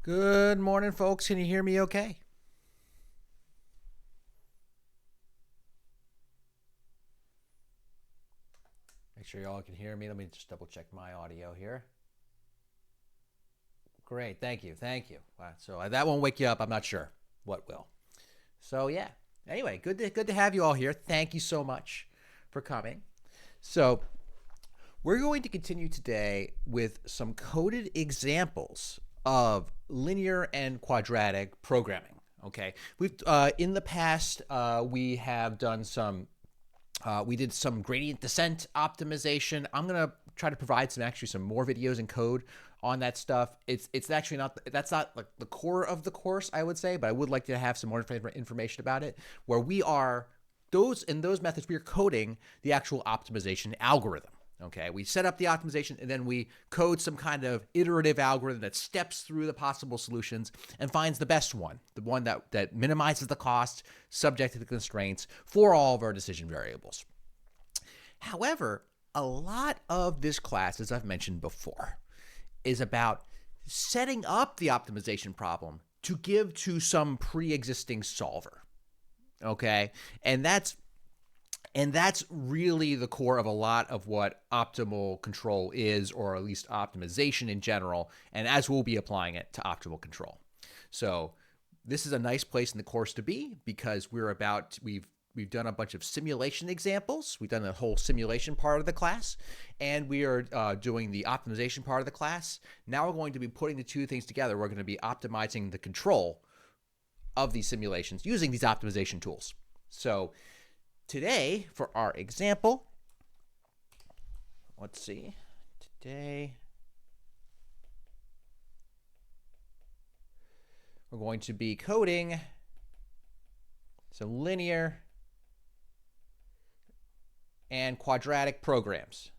Good morning, folks. Can you hear me okay? Make sure y'all can hear me. Let me just double check my audio here. Great. Thank you. Thank you. Wow. So that won't wake you up. I'm not sure what will. So yeah. Anyway, good to have you all here. Thank you so much for coming. So we're going to continue today with some coded examples of linear and quadratic programming. Okay, we've in the past we have done we did some gradient descent optimization. I'm gonna try to provide some more videos and code on that stuff. It's actually not that's not like the core of the course, I would say, but I would like to have some more information about it. Where we are in those methods, we are coding the actual optimization algorithm. Okay, we set up the optimization and then we code some kind of iterative algorithm that steps through the possible solutions and finds the best one, the one that minimizes the cost subject to the constraints for all of our decision variables. However, a lot of this class, as I've mentioned before, is about setting up the optimization problem to give to some pre-existing solver. Okay, and that's really the core of a lot of what optimal control is, or at least optimization in general, and as we'll be applying it to optimal control. So this is a nice place in the course to be because we've done a bunch of simulation examples. We've done the whole simulation part of the class, and we are doing the optimization part of the class. Now we're going to be putting the two things together. We're going to be optimizing the control of these simulations using these optimization tools. So today, for our example, let's see. Today, we're going to be coding some linear and quadratic programs.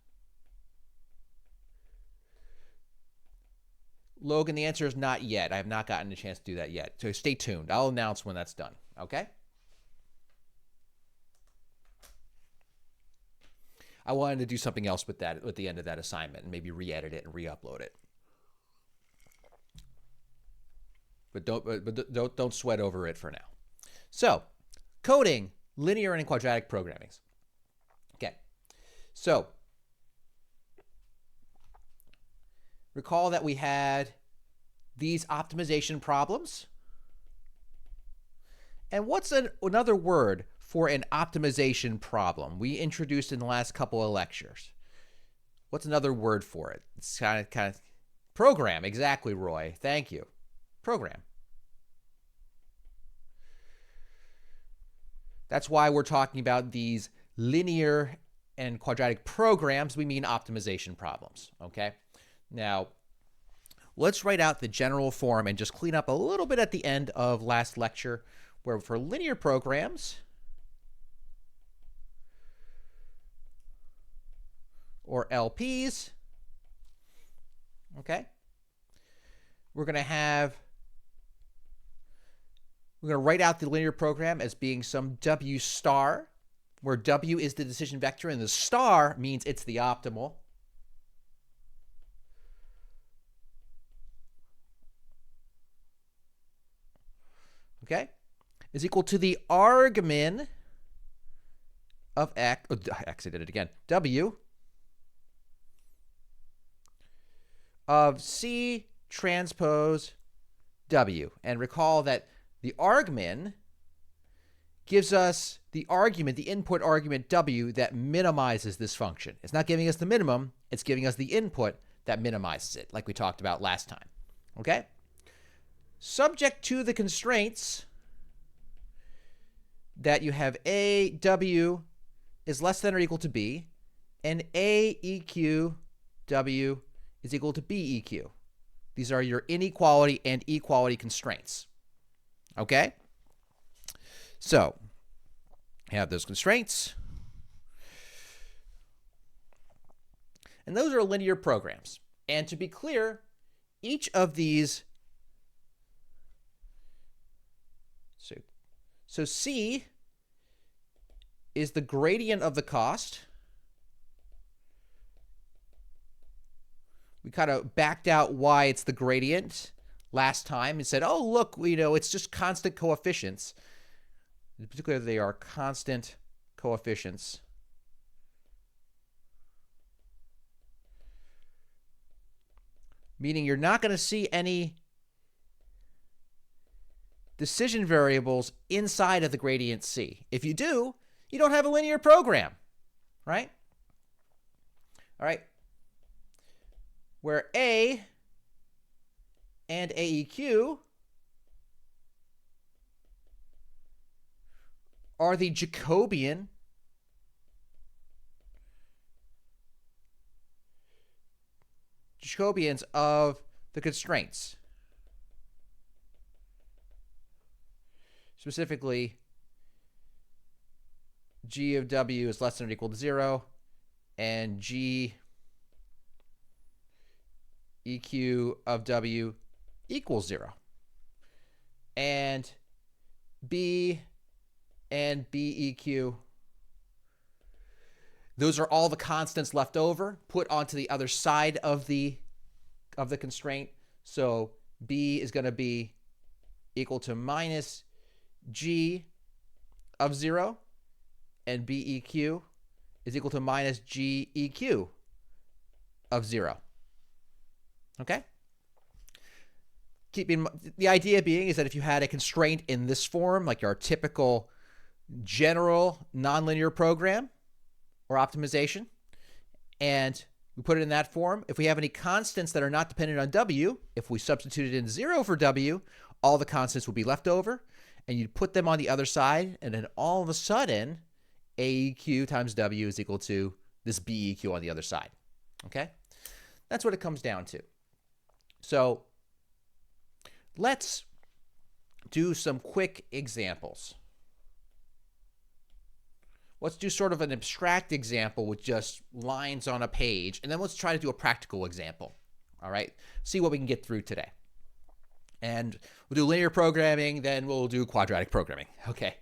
Logan, the answer is not yet. I have not gotten a chance to do that yet. So stay tuned. I'll announce when that's done. Okay? I wanted to do something else with that at the end of that assignment and maybe re-edit it and re-upload it. But don't sweat over it for now. So, coding linear and quadratic programming. Okay. So, recall that we had these optimization problems. And what's another word for an optimization problem we introduced in the last couple of lectures? What's another word for it? It's kind of program. Exactly, Roy. Thank you. Program. That's why we're talking about these linear and quadratic programs. We mean optimization problems. Okay. Now, let's write out the general form and just clean up a little bit at the end of last lecture, where for linear programs, or LPs, okay, we're going to write out the linear program as being some W star, where W is the decision vector and the star means it's the optimal. Okay, is equal to the argmin of X, I did it again, W of C transpose W. And recall that the argmin gives us the argument, the input argument W, that minimizes this function. It's not giving us the minimum, it's giving us the input that minimizes it, like we talked about last time. Okay? Subject to the constraints that you have A, W is less than or equal to B, and A EQ W is equal to B EQ. These are your inequality and equality constraints. Okay? So, you have those constraints. And those are linear programs. And to be clear, each of these, so C is the gradient of the cost. We kind of backed out why it's the gradient last time and said, oh, look, it's just constant coefficients. Particularly, they are constant coefficients. Meaning you're not going to see any decision variables inside of the gradient C. If you do, you don't have a linear program, right? All right. Where A and AEQ are the Jacobians of the constraints. Specifically, G of W is less than or equal to 0, and G EQ of W equals 0. And B and BEQ, those are all the constants left over, put onto the other side of the constraint. So B is going to be equal to minus G of 0, and BEQ is equal to minus GEQ of 0. Okay? The idea being is that if you had a constraint in this form, like our typical general nonlinear program or optimization, and we put it in that form, if we have any constants that are not dependent on W, if we substituted in 0 for W, all the constants would be left over, and you'd put them on the other side, and then all of a sudden, AEQ times W is equal to this BEQ on the other side. Okay? That's what it comes down to. So let's do some quick examples. Let's do sort of an abstract example with just lines on a page, and then let's try to do a practical example. All right? See what we can get through today. And we'll do linear programming, then we'll do quadratic programming. Okay.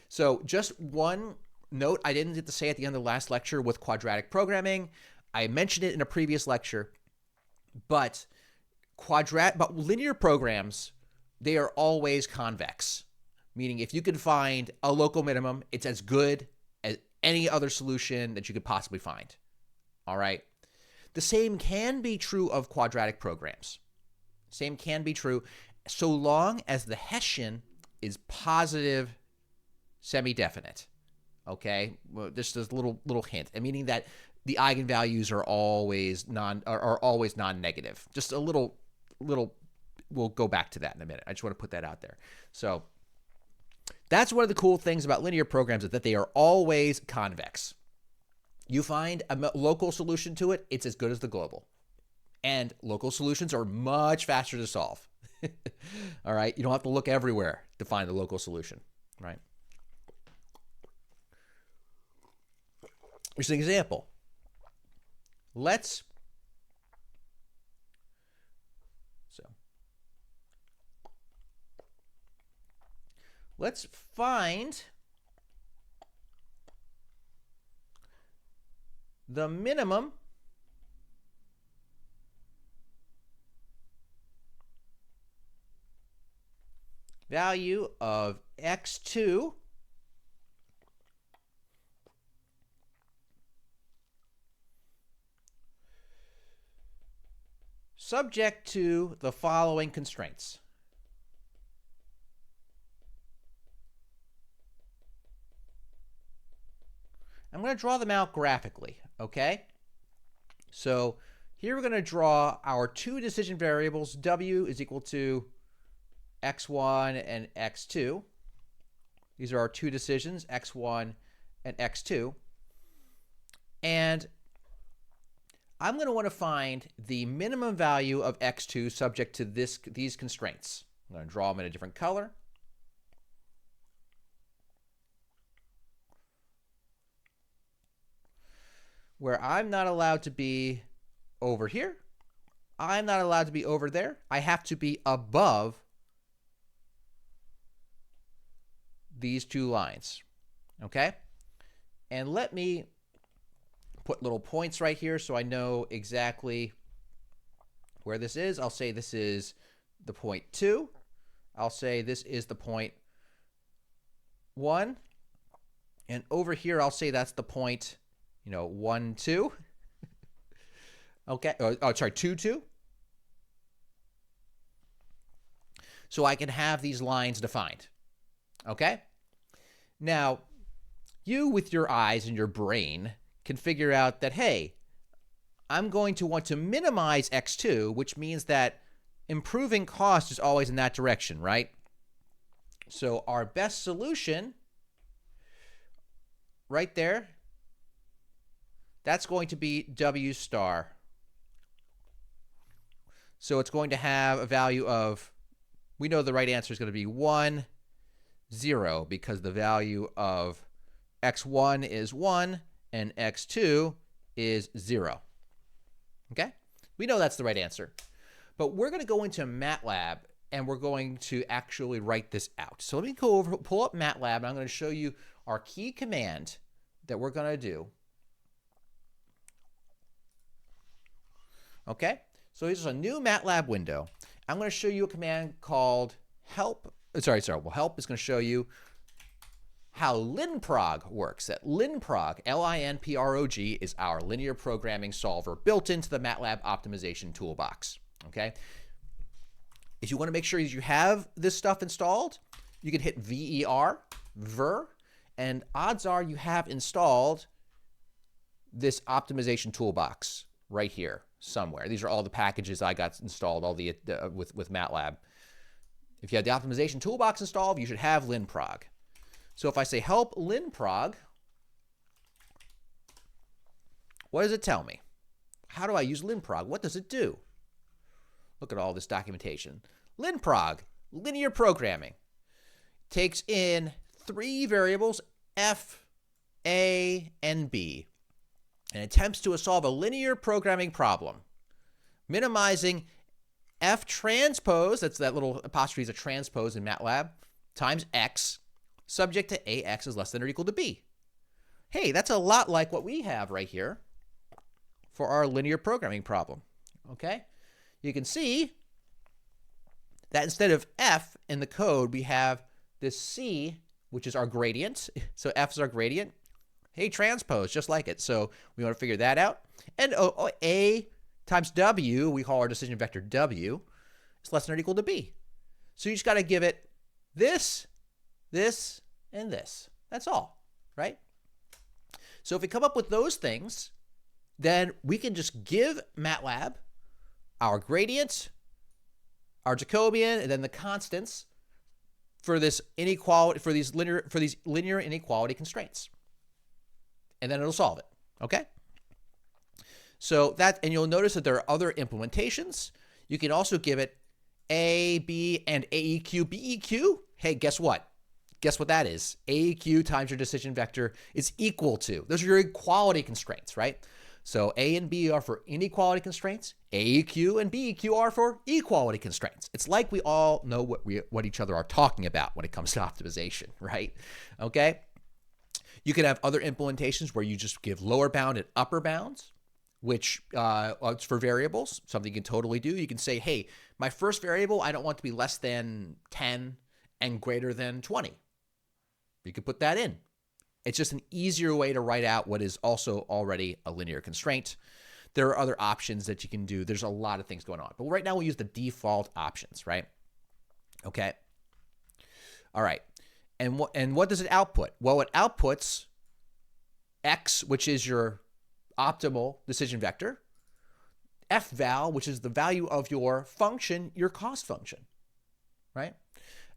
So just one note I didn't get to say at the end of the last lecture with quadratic programming. I mentioned it in a previous lecture, but linear programs, they are always convex. Meaning if you can find a local minimum, it's as good as any other solution that you could possibly find. All right. The same can be true of quadratic programs. Same can be true so long as the Hessian is positive semi-definite. Okay, well, just a little hint, meaning that the eigenvalues are always non-negative. Just a little. We'll go back to that in a minute. I just want to put that out there. So that's one of the cool things about linear programs, is that they are always convex. You find a local solution to it, it's as good as the global. And local solutions are much faster to solve. All right? You don't have to look everywhere to find the local solution, right? Here's an example. Let's find the minimum value of x2 subject to the following constraints. I'm going to draw them out graphically, okay? So here we're going to draw our two decision variables. W is equal to x1 and x2. These are our two decisions, x1 and x2. And I'm going to want to find the minimum value of x2 subject to these constraints. I'm going to draw them in a different color. Where I'm not allowed to be over here. I'm not allowed to be over there. I have to be above these two lines. Okay? And let me put little points right here so I know exactly where this is. I'll say this is the point 2. I'll say this is the point 1. And over here, I'll say that's the point, 1, 2. Okay. Oh, sorry, 2, 2. So I can have these lines defined. Okay? Now, you with your eyes and your brain can figure out that, hey, I'm going to want to minimize x2, which means that improving cost is always in that direction, right? So our best solution right there, that's going to be W star. So it's going to have a value of, we know the right answer is going to be 1, 0, because the value of x1 is 1 and x2 is 0. Okay? We know that's the right answer. But we're going to go into MATLAB and we're going to actually write this out. So let me go over, pull up MATLAB, and I'm going to show you our key command that we're going to do. Okay? So here's a new MATLAB window. I'm going to show you a command called help. Well, help is going to show you how linprog works. That linprog, L-I-N-P-R-O-G, is our linear programming solver built into the MATLAB optimization toolbox. Okay? If you want to make sure you have this stuff installed, you can hit VER, and odds are you have installed this optimization toolbox right here somewhere. These are all the packages I got installed, all the with MATLAB. If you have the optimization toolbox installed, you should have linprog. So if I say help linprog, what does it tell me? How do I use linprog? What does it do? Look at all this documentation. Linprog, linear programming, takes in 3 variables, f, a, and b, and attempts to solve a linear programming problem, minimizing f transpose, that's that little apostrophe is a transpose in MATLAB, times x, subject to ax is less than or equal to b. Hey, that's a lot like what we have right here for our linear programming problem. Okay? You can see that instead of f in the code, we have this c, which is our gradient. So f is our gradient. Hey, transpose, just like it. So we want to figure that out. And a times w, we call our decision vector w, is less than or equal to b. So you just got to give it this, this, and this. That's all, right? So if we come up with those things, then we can just give MATLAB our gradient, our Jacobian, and then the constants for this inequality, for these linear inequality constraints. And then it'll solve it, okay? So that, and you'll notice that there are other implementations. You can also give it A, B, and AEQ, BEQ. Hey, guess what? Guess what that is? AEQ times your decision vector is equal to. Those are your equality constraints, right? So A and B are for inequality constraints. AEQ and BEQ are for equality constraints. It's like we all know what each other are talking about when it comes to optimization, right? Okay? You can have other implementations where you just give lower bound and upper bounds, which it's for variables, something you can totally do. You can say, hey, my first variable, I don't want to be less than 10 and greater than 20. You could put that in. It's just an easier way to write out what is also already a linear constraint. There are other options that you can do. There's a lot of things going on. But right now we use the default options, right? Okay. All right. And what does it output? Well, it outputs x, which is your optimal decision vector, fval, which is the value of your function, your cost function, right?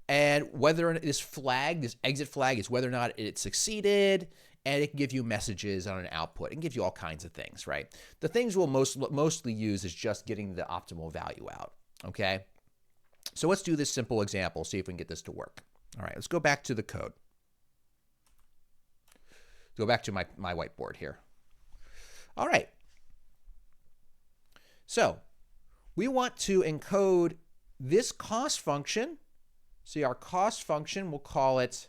And whether this flag, this exit flag, is whether or not it succeeded, and it can give you messages on an output. It can give you all kinds of things, right? The things we'll mostly use is just getting the optimal value out, okay? So let's do this simple example, see if we can get this to work. All right, let's go back to the code. Go back to my whiteboard here. All right. So we want to encode this cost function. See, our cost function, we'll call it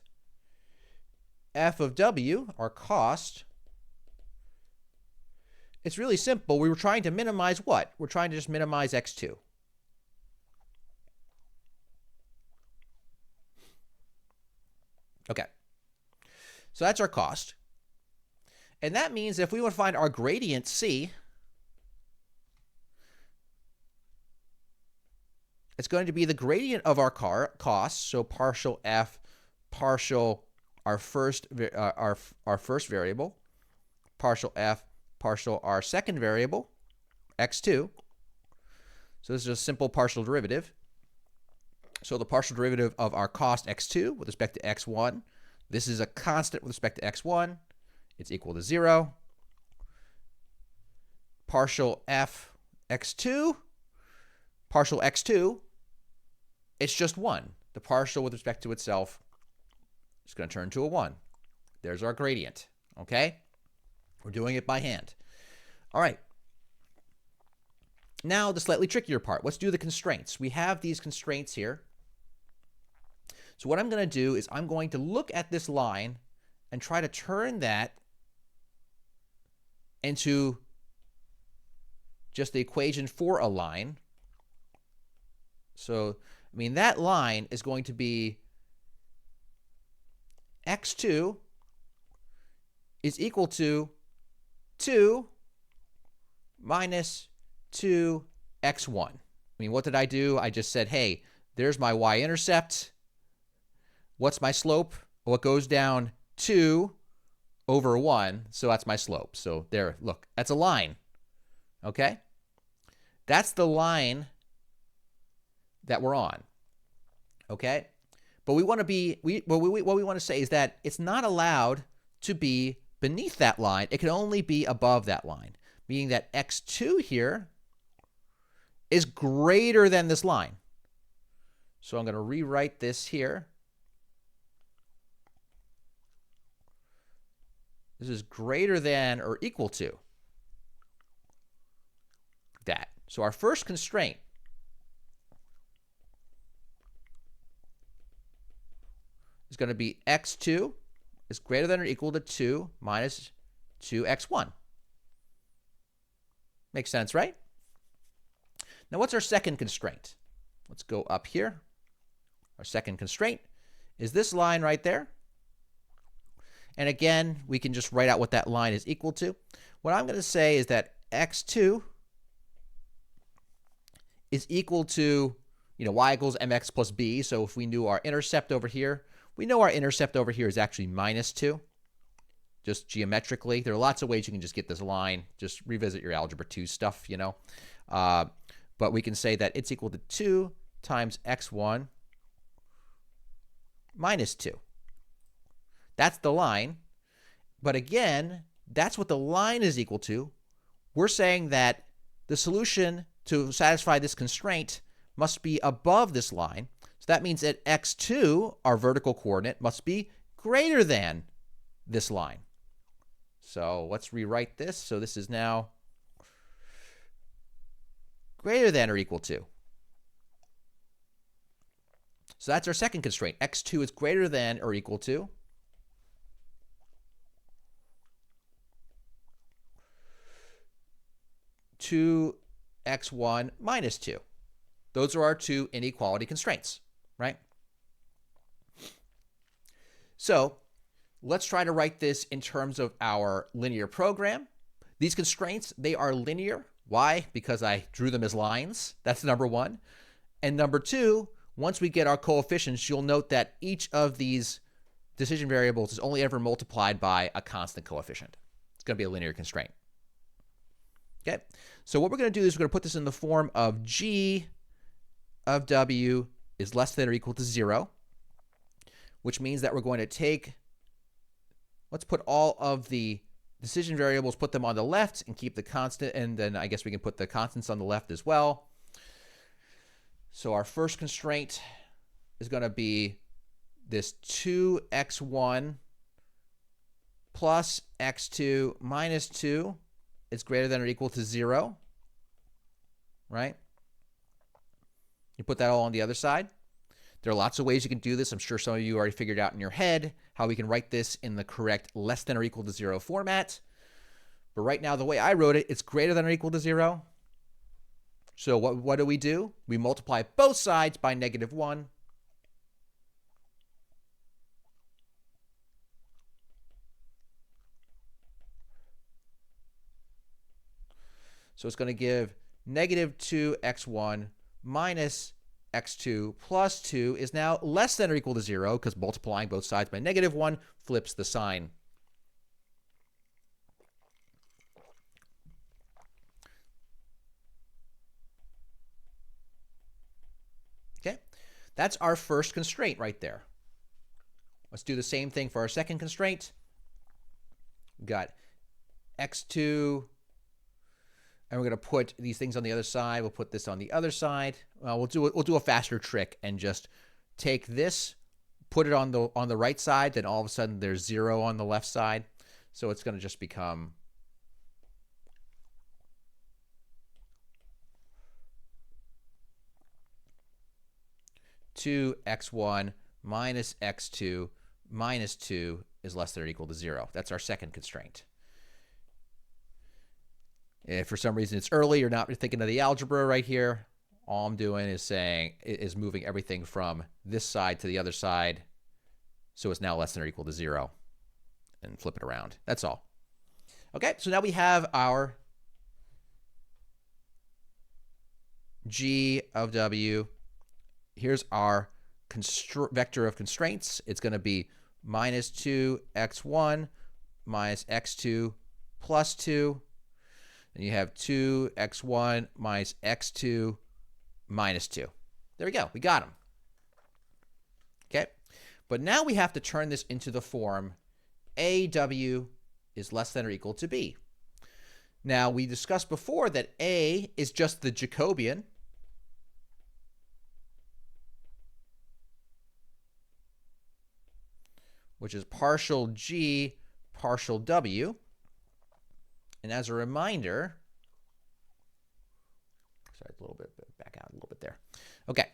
f of w, our cost. It's really simple. We were trying to minimize what? We're trying to just minimize x2. Okay. So that's our cost. And that means if we want to find our gradient C, it's going to be the gradient of our cost, so partial f, partial our first variable, partial f, partial our second variable, x2. So this is a simple partial derivative. So the partial derivative of our cost x2 with respect to x1, this is a constant with respect to x1. It's equal to 0. Partial f x2, partial x2, it's just 1. The partial with respect to itself is going to turn to a 1. There's our gradient, okay? We're doing it by hand. All right. Now the slightly trickier part. Let's do the constraints. We have these constraints here. So what I'm going to do is I'm going to look at this line and try to turn that into just the equation for a line. So, I mean, that line is going to be x2 is equal to 2 minus 2x1. I mean, what did I do? I just said, hey, there's my y-intercept. What's my slope? Well, it goes down 2 over 1, so that's my slope. So there, look, that's a line, okay? That's the line that we're on, okay? But we want to be, what we want to say is that it's not allowed to be beneath that line. It can only be above that line, meaning that x2 here is greater than this line. So I'm going to rewrite this here. This is greater than or equal to that. So our first constraint is going to be x2 is greater than or equal to 2 minus 2x1. Makes sense, right? Now what's our second constraint? Let's go up here. Our second constraint is this line right there. And again, we can just write out what that line is equal to. What I'm going to say is that x2 is equal to, y equals mx plus b. So if we knew our intercept over here, we know our intercept over here is actually minus 2. Just geometrically. There are lots of ways you can just get this line. Just revisit your algebra 2 stuff, But we can say that it's equal to 2 times x1 minus 2. That's the line. But again, that's what the line is equal to. We're saying that the solution to satisfy this constraint must be above this line. So that means that x2, our vertical coordinate, must be greater than this line. So let's rewrite this. So this is now greater than or equal to. So that's our second constraint. x2 is greater than or equal to 2x1 minus 2. Those are our two inequality constraints, right? So let's try to write this in terms of our linear program. These constraints, they are linear. Why? Because I drew them as lines. That's number one. And number two, once we get our coefficients, you'll note that each of these decision variables is only ever multiplied by a constant coefficient. It's going to be a linear constraint. Okay, so what we're going to do is we're going to put this in the form of g of w is less than or equal to 0, which means that we're going to take, let's put all of the decision variables, put them on the left and keep the constant, and then I guess we can put the constants on the left as well. So our first constraint is going to be this 2x1 plus x2 minus 2 is greater than or equal to 0, right? You put that all on the other side. There are lots of ways you can do this. I'm sure some of you already figured out in your head how we can write this in the correct less than or equal to 0 format. But right now, the way I wrote it, it's greater than or equal to 0. So what do? We multiply both sides by -1. So it's going to give negative 2x1 minus x2 plus 2 is now less than or equal to 0 because multiplying both sides by negative 1 flips the sign. Okay, that's our first constraint right there. Let's do the same thing for our second constraint. We've got x2, and we're going to put these things on the other side. We'll put this on the other side. We'll do a faster trick and just take this, put it on the right side. Then all of a sudden there's 0 on the left side. So it's going to just become two x1 minus x2 minus 2 is less than or equal to 0. That's our second constraint. If for some reason it's early, you're not thinking of the algebra right here, all I'm doing is moving everything from this side to the other side, so it's now less than or equal to 0, and flip it around. That's all. Okay, so now we have our G of W. Here's our vector of constraints. It's going to be minus 2x1 minus x2 plus 2. And you have 2x1 minus x2 minus 2. There we go. We got them. Okay. But now we have to turn this into the form AW is less than or equal to B. Now, we discussed before that A is just the Jacobian. Which is partial G, partial W. And as a reminder, sorry, a little bit, back out a little bit there. Okay.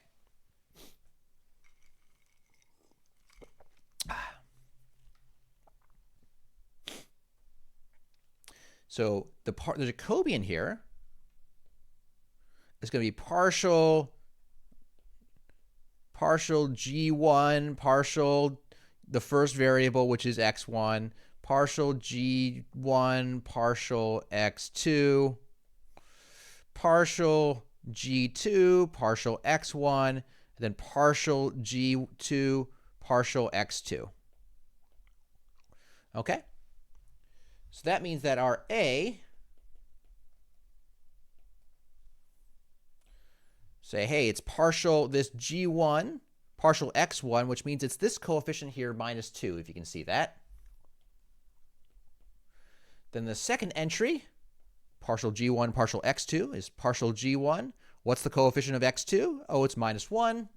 So the Jacobian here is going to be partial G1, partial the first variable, which is x1, partial G1, partial x2, partial G2, partial x1, and then partial G2, partial x2. Okay? So that means that our A, say, hey, it's partial this G1, partial x1, which means it's this coefficient here minus 2, if you can see that. Then the second entry, partial G1, partial x2, is partial G1. What's the coefficient of x2? Oh, it's minus 1.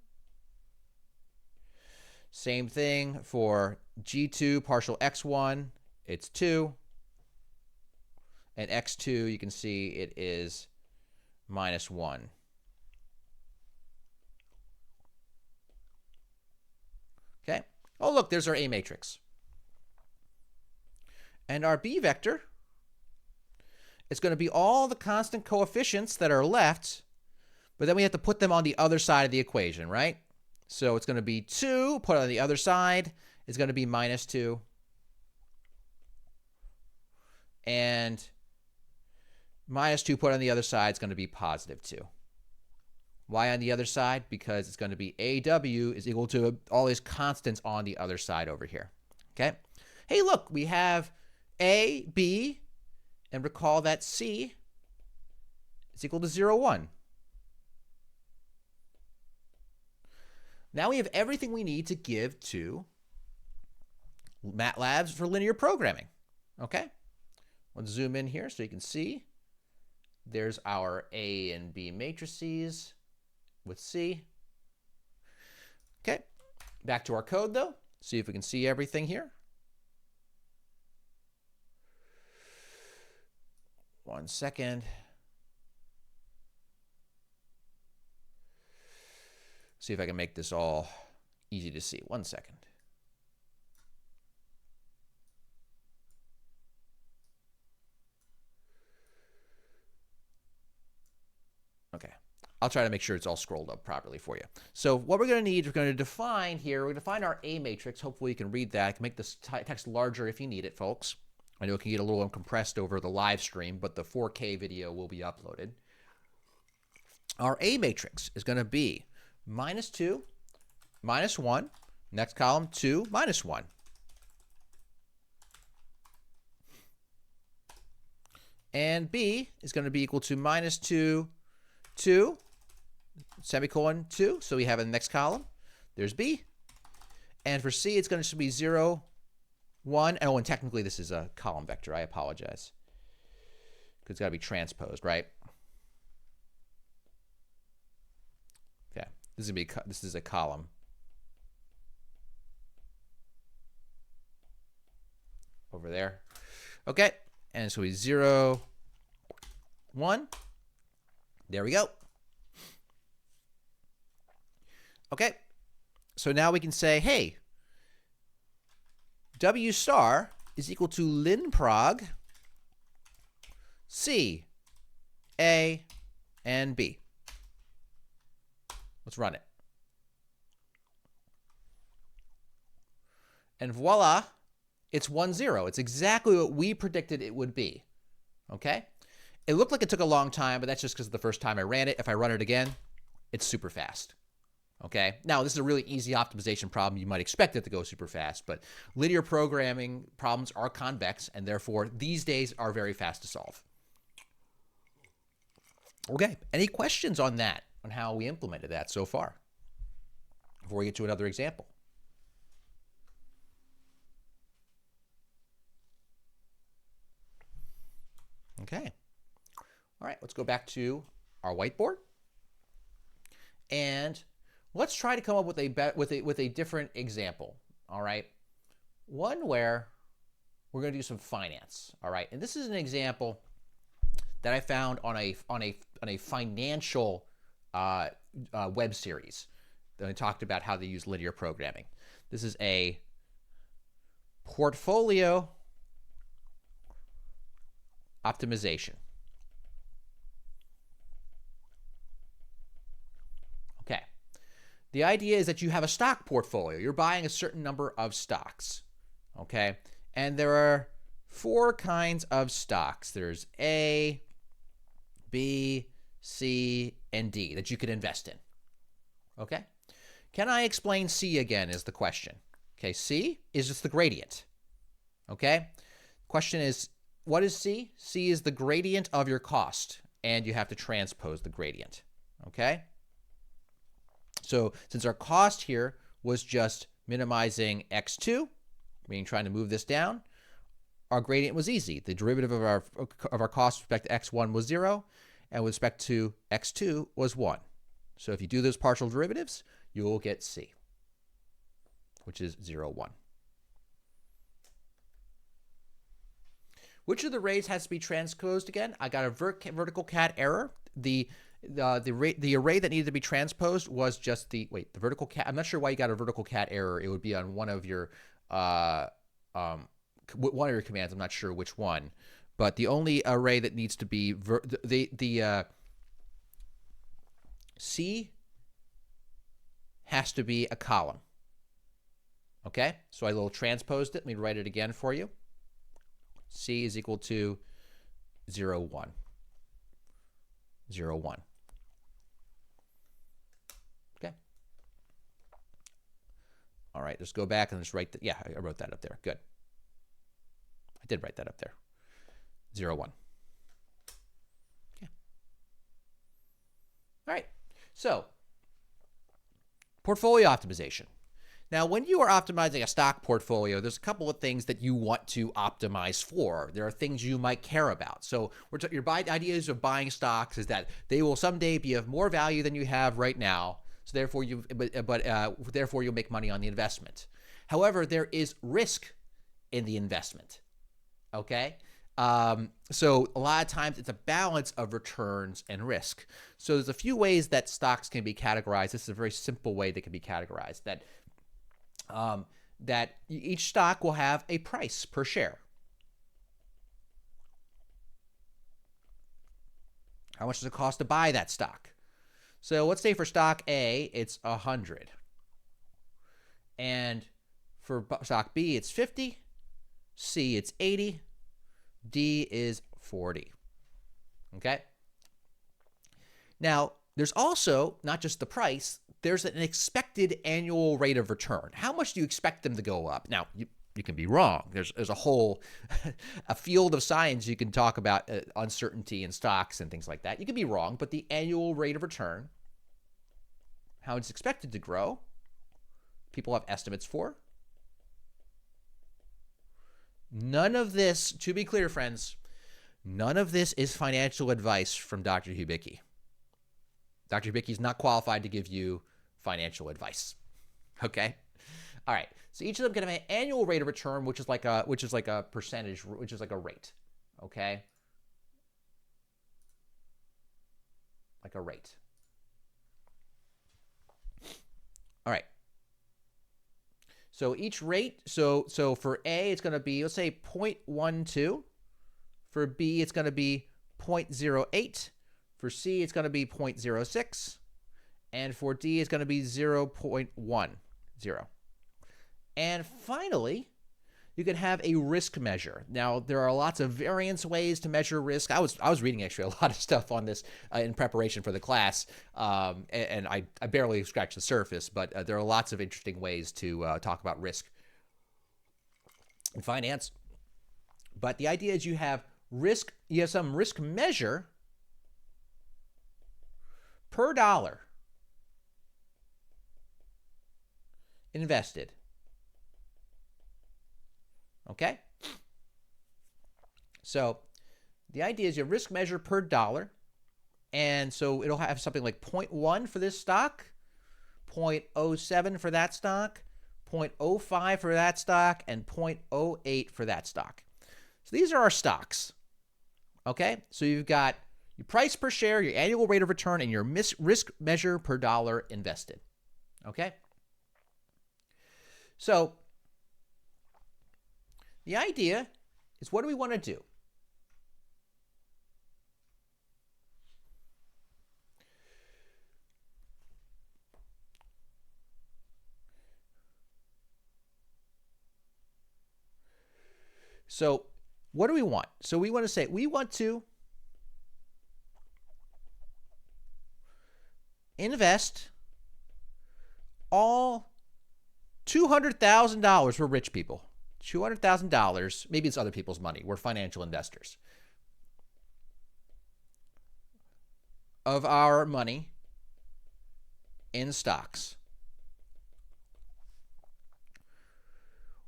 Same thing for G2, partial x1, it's 2. And x2, you can see it is minus 1. Okay. Oh, look, there's our A matrix. And our B vector is going to be all the constant coefficients that are left, but then we have to put them on the other side of the equation, right? So it's going to be 2, put on the other side, is going to be minus 2. And minus 2 put on the other side is going to be positive 2. Why on the other side? Because it's going to be AW is equal to all these constants on the other side over here. Okay? Hey, look, we have A, B, and recall that C is equal to 0, 1. Now we have everything we need to give to MATLAB for linear programming. Okay? Let's zoom in here so you can see. There's our A and B matrices with C. Okay, back to our code though. See if we can see everything here. One second. See if I can make this all easy to see. 1 second. Okay. I'll try to make sure it's all scrolled up properly for you. So what we're going to need, we're going to define here, we're going to define our A matrix. Hopefully you can read that. I can make this text larger if you need it, folks. I know it can get a little uncompressed over the live stream, but the 4K video will be uploaded. Our A matrix is going to be -2, -1. Next column, 2, -1. And B is going to be equal to -2, 2, semicolon 2. So we have in the next column, there's B. And for C, it's going to be 0, 1. Oh, and technically this is a column vector. I apologize. Because it's got to be transposed, right? Yeah, this is a column. Over there. Okay, and so we 0, 1. There we go. Okay, so now we can say, hey, W star is equal to linprog C, A, and B. Let's run it. And voila, it's 1, 0. It's exactly what we predicted it would be. Okay? It looked like it took a long time, but that's just because the first time I ran it. If I run it again, it's super fast. Okay? Now, this is a really easy optimization problem. You might expect it to go super fast, but linear programming problems are convex, and therefore, these days are very fast to solve. Okay, any questions on that, on how we implemented that so far? Before we get to another example. Okay. All right, let's go back to our whiteboard. And let's try to come up with a different example. All right. One where we're going to do some finance. All right. And this is an example that I found on a financial web series that I talked about how they use linear programming. This is a portfolio optimization. Okay. The idea is that you have a stock portfolio. You're buying a certain number of stocks. Okay. And there are 4 kinds of stocks. There's A, B, C, and D that you can invest in. Okay. Can I explain C again is the question. Okay. C is just the gradient. Okay. Question is, what is C? C is the gradient of your cost, and you have to transpose the gradient. Okay. So since our cost here was just minimizing x2, meaning trying to move this down, our gradient was easy. The derivative of our cost with respect to x1 was 0, and with respect to x2 was 1. So if you do those partial derivatives, you will get C, which is 0, 1. Which of the arrays has to be transposed again? I got a vertical cat error. The array that needed to be transposed was just the vertical cat. I'm not sure why you got a vertical cat error. It would be on one of your commands. I'm not sure which one, but the only array that needs to be C has to be a column. Okay, so I little transposed it. Let me write it again for you. C is equal to 0, 1. 0, 1. Okay. All right, let's go back and just write that. Yeah, I wrote that up there. Good. I did write that up there. 0, 1. Okay. All right. So, portfolio optimization. Now, when you are optimizing a stock portfolio, there's a couple of things that you want to optimize for. There are things you might care about. So your ideas of buying stocks is that they will someday be of more value than you have right now. So therefore, therefore you'll make money on the investment. However, there is risk in the investment. Okay. So a lot of times it's a balance of returns and risk. So there's a few ways that stocks can be categorized. This is a very simple way they can be categorized. That each stock will have a price per share. How much does it cost to buy that stock? So let's say for stock A, it's 100. And for stock B, it's 50. C, it's 80. D is 40. Okay? Now, there's also not just the price, there's an expected annual rate of return. How much do you expect them to go up? Now, you can be wrong. There's a whole a field of science you can talk about uncertainty in stocks and things like that. You can be wrong, but the annual rate of return, how it's expected to grow, people have estimates for. None of this, to be clear, friends, none of this is financial advice from Dr. Hubicki. Dr. Hubicki is not qualified to give you financial advice. Okay? All right. So each of them can have an annual rate of return, which is like a percentage, which is like a rate. Okay? Like a rate. All right. So each rate, so for A, it's going to be, let's say 0.12. For B, it's going to be 0.08. For C, it's going to be 0.06. And for D, it's going to be 0.10. And finally, you can have a risk measure. Now, there are lots of variance ways to measure risk. I was reading actually a lot of stuff on this in preparation for the class, and I barely scratched the surface, but there are lots of interesting ways to talk about risk in finance. But the idea is you have some risk measure per dollar invested. Okay? So the idea is you have risk measure per dollar. And so it'll have something like 0.1 for this stock, 0.07 for that stock, 0.05 for that stock, and 0.08 for that stock. So these are our stocks. Okay? So you've got your price per share, your annual rate of return, and your risk measure per dollar invested. Okay? So the idea is, what do we want to do? So what do we want? So we want to say we want to invest all $200,000 for rich people. $200,000, maybe it's other people's money. We're financial investors. Of our money in stocks.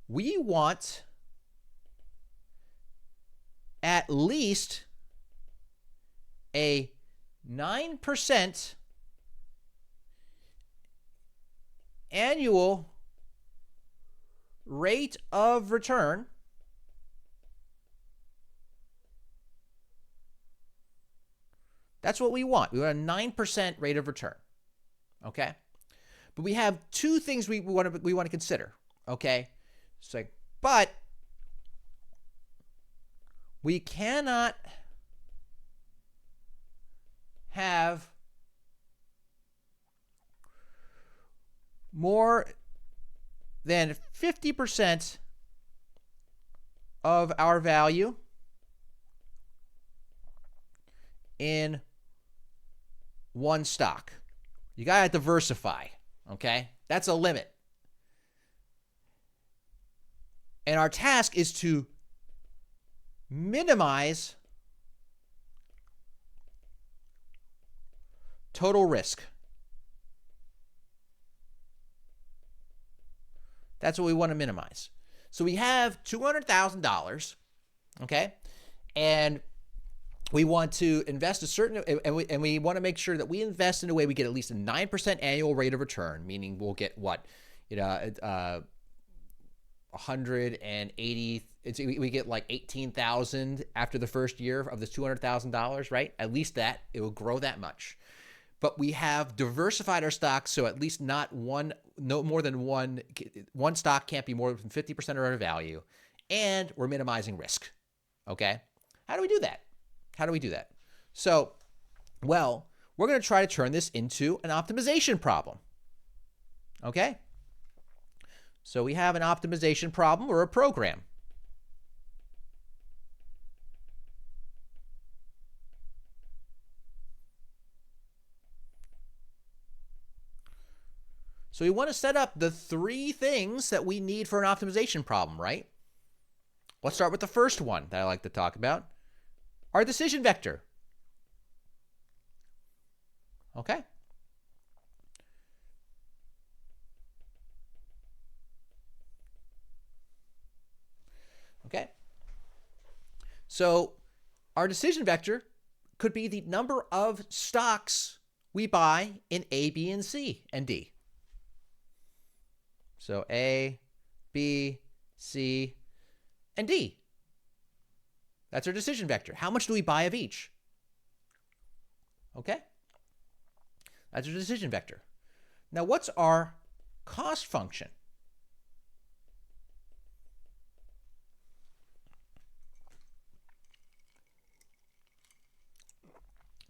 We want at least a 9% annual rate of return That's what we want. We want a 9% rate of return. Okay? But we have two things we want to consider. Okay? So, but we cannot have more than 50% of our value in one stock. You got to diversify, okay? That's a limit. And our task is to minimize total risk. That's what we want to minimize. So we have $200,000, okay? And we want to invest a certain, and we want to make sure that we invest in a way we get at least a 9% annual rate of return, meaning we'll get what? 180, we get like 18,000 after the first year of this $200,000, right? At least that, it will grow that much. But we have diversified our stocks, so at least no more than one stock can't be more than 50% of our value, and we're minimizing risk, okay? How do we do that? So, well, we're going to try to turn this into an optimization problem, okay? So we have an optimization problem or a program. So we want to set up the 3 things that we need for an optimization problem, right? Let's start with the first one that I like to talk about, our decision vector. Okay. Okay. So our decision vector could be the number of stocks we buy in A, B, and C, and D. So A, B, C, and D. That's our decision vector. How much do we buy of each? Okay? That's our decision vector. Now, what's our cost function?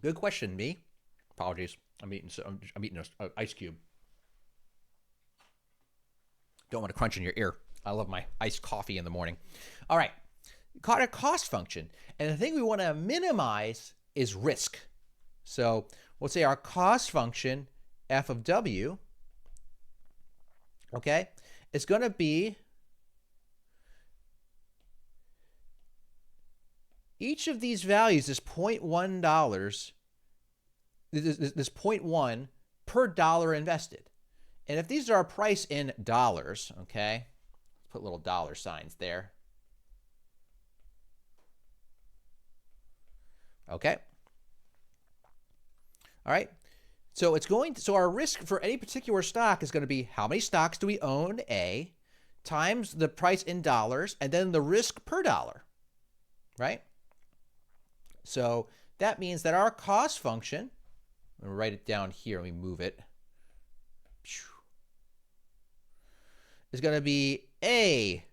Good question, me. Apologies. I'm eating an ice cube. Don't want to crunch in your ear. I love my iced coffee in the morning. All right. Got a cost function. And the thing we want to minimize is risk. So we'll say our cost function, f of w, okay, is going to be each of these values is $0.1, this 0.1 per dollar invested. And if these are our price in dollars, okay, put little dollar signs there. Okay. All right. So our risk for any particular stock is going to be how many stocks do we own, A, times the price in dollars, and then the risk per dollar, right? So that means that our cost function, I'm going to write it down here, let me move it, is going to be A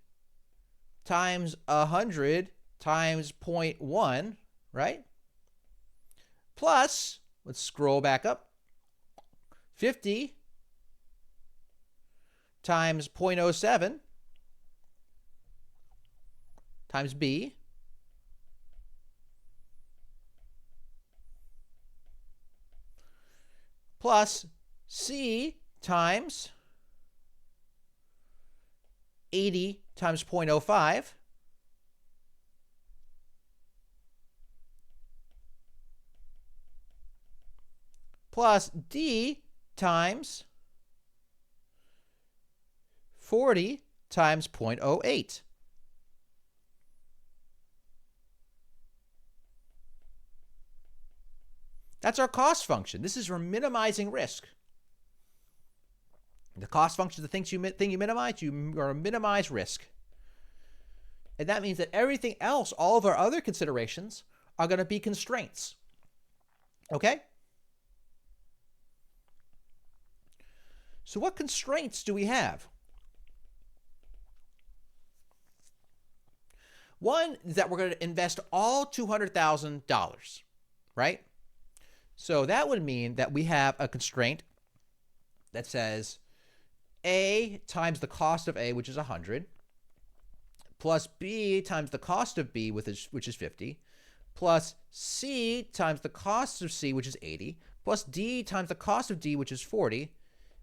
times 100 times 0.1, right? Plus, let's scroll back up, 50 times 0.07 times B plus C times 80 times 0.05 plus D times 40 times 0.08. That's our cost function. This is for minimizing risk. The cost function is the thing you minimize. You are minimize risk. And that means that everything else, all of our other considerations, are going to be constraints. Okay? So what constraints do we have? One is that we're going to invest all $200,000, right? So that would mean that we have a constraint that says A times the cost of A, which is 100, plus B times the cost of B, which is 50, plus C times the cost of C, which is 80, plus D times the cost of D, which is 40,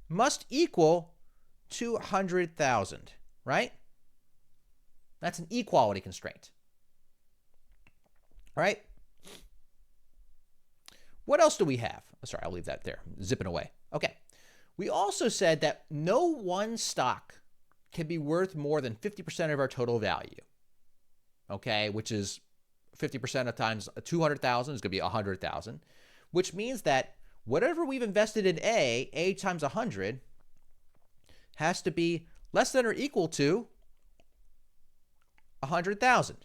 must equal 200,000, right? That's an equality constraint. All right? What else do we have? Sorry, I'll leave that there, zipping away. Okay. We also said that no one stock can be worth more than 50% of our total value. Okay, which is 50% of times 200,000 is going to be 100,000, which means that whatever we've invested in A times 100, has to be less than or equal to 100,000.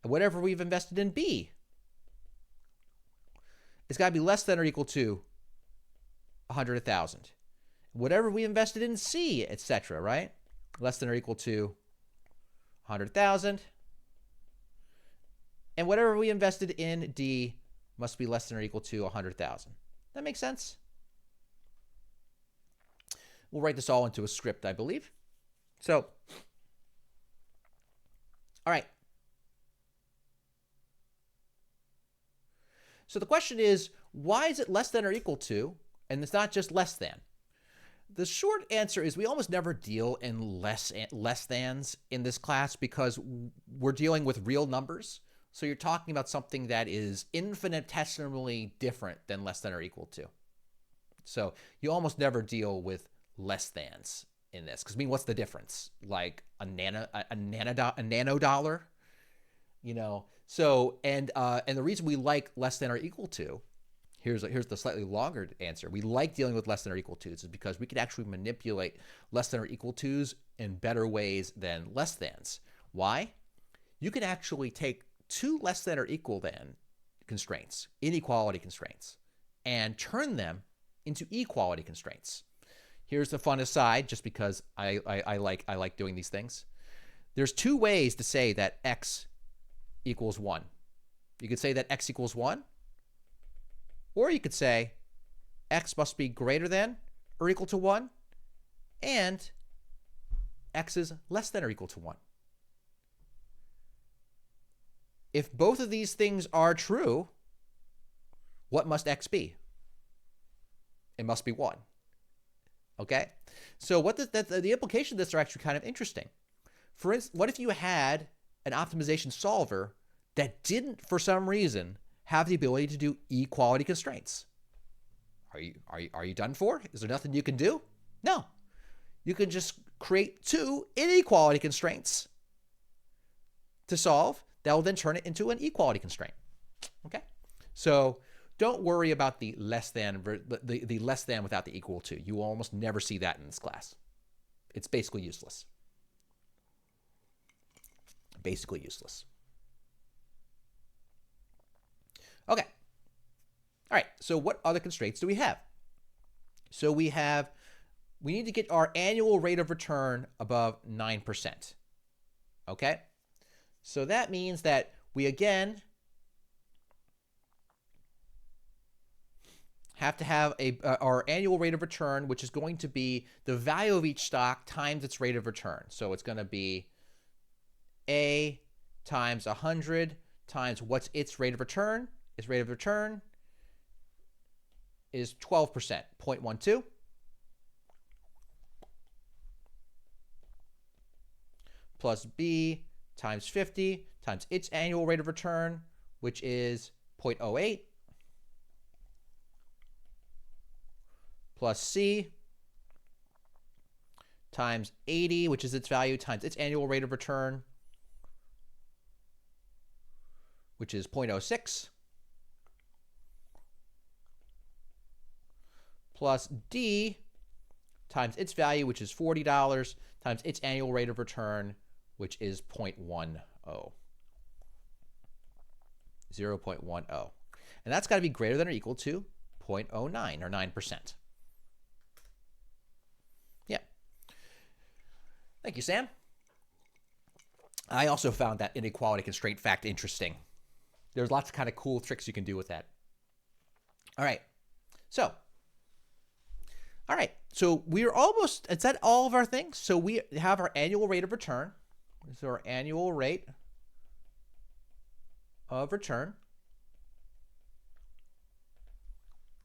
And whatever we've invested in B, it's got to be less than or equal to 100,000. Whatever we invested in C, etc., right? Less than or equal to 100,000. And whatever we invested in D must be less than or equal to 100,000. That makes sense? We'll write this all into a script, I believe. So, all right. So the question is, why is it less than or equal to, and it's not just less than? the short answer is we almost never deal in less thans in this class because we're dealing with real numbers. So you're talking about something that is infinitesimally different than less than or equal to. So you almost never deal with less thans in this because, I mean, what's the difference? Like a nanodollar, you know? So and the reason we like less than or equal to, here's the slightly longer answer. We like dealing with less than or equal to's is because we can actually manipulate less than or equal to's in better ways than less thans. Why? You can actually take two less than or equal than constraints, inequality constraints, and turn them into equality constraints. Here's the fun aside, just because I like doing these things. There's two ways to say that x equals 1. You could say that x equals 1, or you could say x must be greater than or equal to 1, and x is less than or equal to 1. If both of these things are true, what must x be? It must be 1. Okay? So what the implications of this are actually kind of interesting. For instance, what if you had an optimization solver that didn't, for some reason, have the ability to do equality constraints? Are you done for? Is there nothing you can do? No. You can just create two inequality constraints to solve that will then turn it into an equality constraint. Okay? So don't worry about the less than without the equal to. You will almost never see that in this class. It's basically useless. Basically useless. Okay. All right. So what other constraints do we have? So we need to get our annual rate of return above 9%. Okay? So that means that we again have to have our annual rate of return, which is going to be the value of each stock times its rate of return. So it's going to be A times 100 times what's its rate of return. Its rate of return is 12%, 0.12. Plus B times 50 times its annual rate of return, which is 0.08. Plus C times 80, which is its value, times its annual rate of return, which is 0.06. Plus D times its value, which is $40, times its annual rate of return, which is 0.10. 0.10. And that's got to be greater than or equal to 0.09 or 9%. Yeah. Thank you, Sam. I also found that inequality constraint fact interesting. There's lots of kind of cool tricks you can do with that. All right. So we're almost, is that all of our things? So we have our annual rate of return. This is our annual rate of return.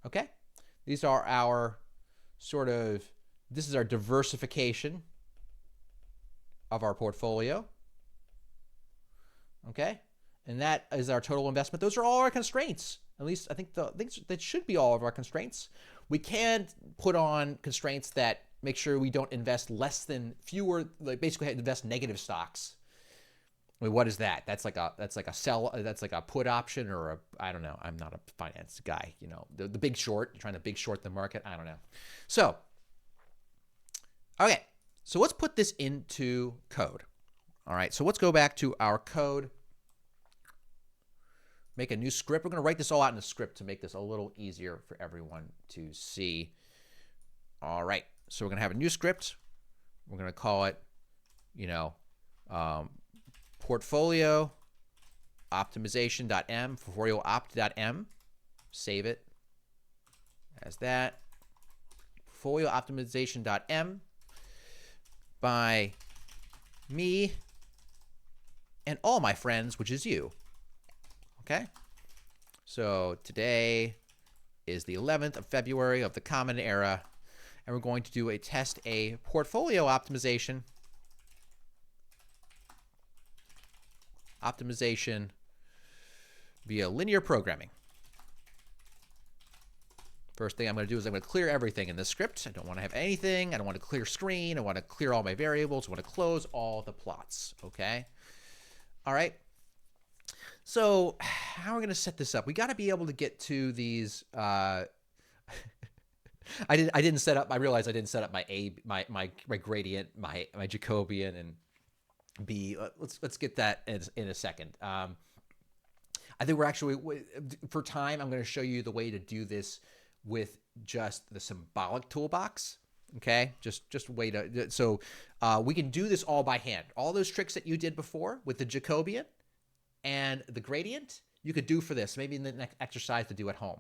Okay. These are our this is our diversification of our portfolio. Okay. And that is our total investment. Those are all our constraints. At least I think that should be all of our constraints. We can put on constraints that make sure we don't invest basically invest negative stocks. I mean, what is that? That's like a put option, or I don't know. I'm not a finance guy. You know, the big short, you're trying to big short the market. I don't know. So, okay. So let's put this into code. All right. So let's go back to our code. Make a new script. We're going to write this all out in a script to make this a little easier for everyone to see. All right. So we're going to have a new script. We're going to call it, portfolio optimization.m, portfolio opt.m. Save it as that. Portfolio optimization.m by me and all my friends, which is you. Okay, so today is the 11th of February of the Common Era, and we're going to do test a portfolio optimization via linear programming. First thing I'm going to do is I'm going to clear everything in this script. I don't want to have anything. I don't want to clear screen. I want to clear all my variables. I want to close all the plots. Okay. All right. So how are we going to set this up? We got to be able to get to these. I didn't set up. I realized I didn't set up my gradient, my Jacobian, and B. Let's get that in a second. I think we're actually, for time, I'm going to show you the way to do this with just the symbolic toolbox. Okay, just way to, so we can do this all by hand. All those tricks that you did before with the Jacobian and the gradient, you could do for this, maybe in the next exercise to do at home.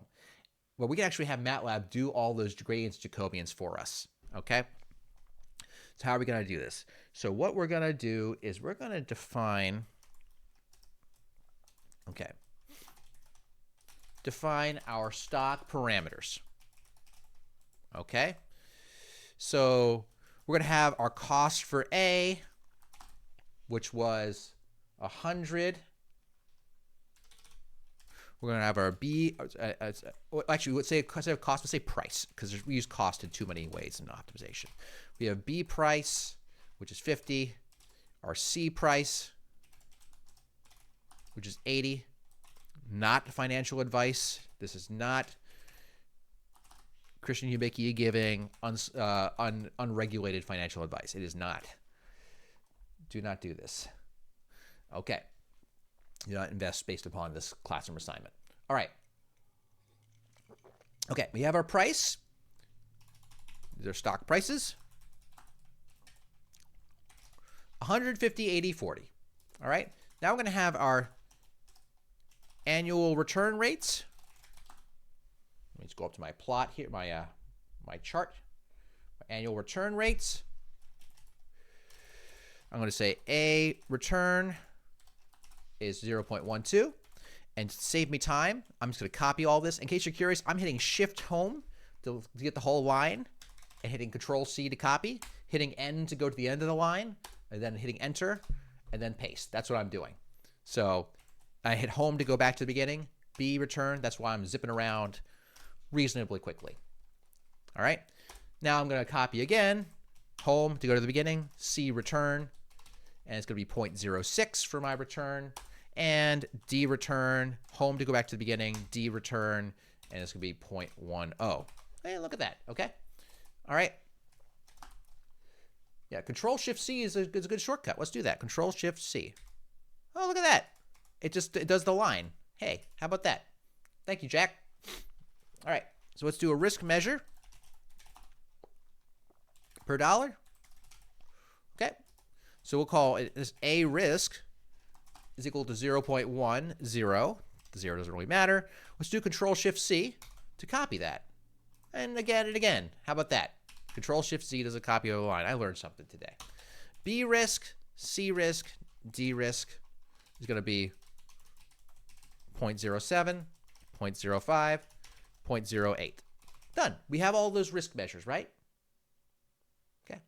Well, we can actually have MATLAB do all those gradients, Jacobians for us. Okay, so how are we going to do this? So what we're going to do is we're going to define, define our stock parameters. Okay, so we're going to have our cost for A, which was 100. We're going to have our B, actually, let's say instead of cost, let's say price, because we use cost in too many ways in optimization. We have B price, which is 50, our C price, which is 80. Not financial advice. This is not Christian Hubicki giving unregulated financial advice. It is not. Do not do this. Okay. Do not invest based upon this classroom assignment. All right. Okay, we have our price. These are stock prices. 150, 80, 40. All right. Now we're going to have our annual return rates. Let me just go up to my plot here, my chart. My annual return rates. I'm going to say A return is 0.12. And to save me time, I'm just going to copy all this. In case you're curious, I'm hitting Shift Home to get the whole line, and hitting Control C to copy, hitting N to go to the end of the line, and then hitting Enter, and then paste. That's what I'm doing. So I hit Home to go back to the beginning. B return. That's why I'm zipping around reasonably quickly. All right. Now I'm going to copy again. Home to go to the beginning. C return. And it's going to be 0.06 for my return. And D return. Home to go back to the beginning. D return. And it's going to be 0.10. Hey, look at that. Okay. All right. Yeah, Control Shift C is a good shortcut. Let's do that. Control Shift C. Oh, look at that. It does the line. Hey, how about that? Thank you, Jack. All right, so let's do a risk measure per dollar. Okay, so we'll call it this A risk is equal to 0.10. The 0 doesn't really matter. Let's do Control Shift C to copy that. And again. How about that? Control Shift Z does a copy of the line. I learned something today. B risk, C risk, D risk is going to be 0.07, 0.05, 0.08. Done. We have all those risk measures, right? Okay.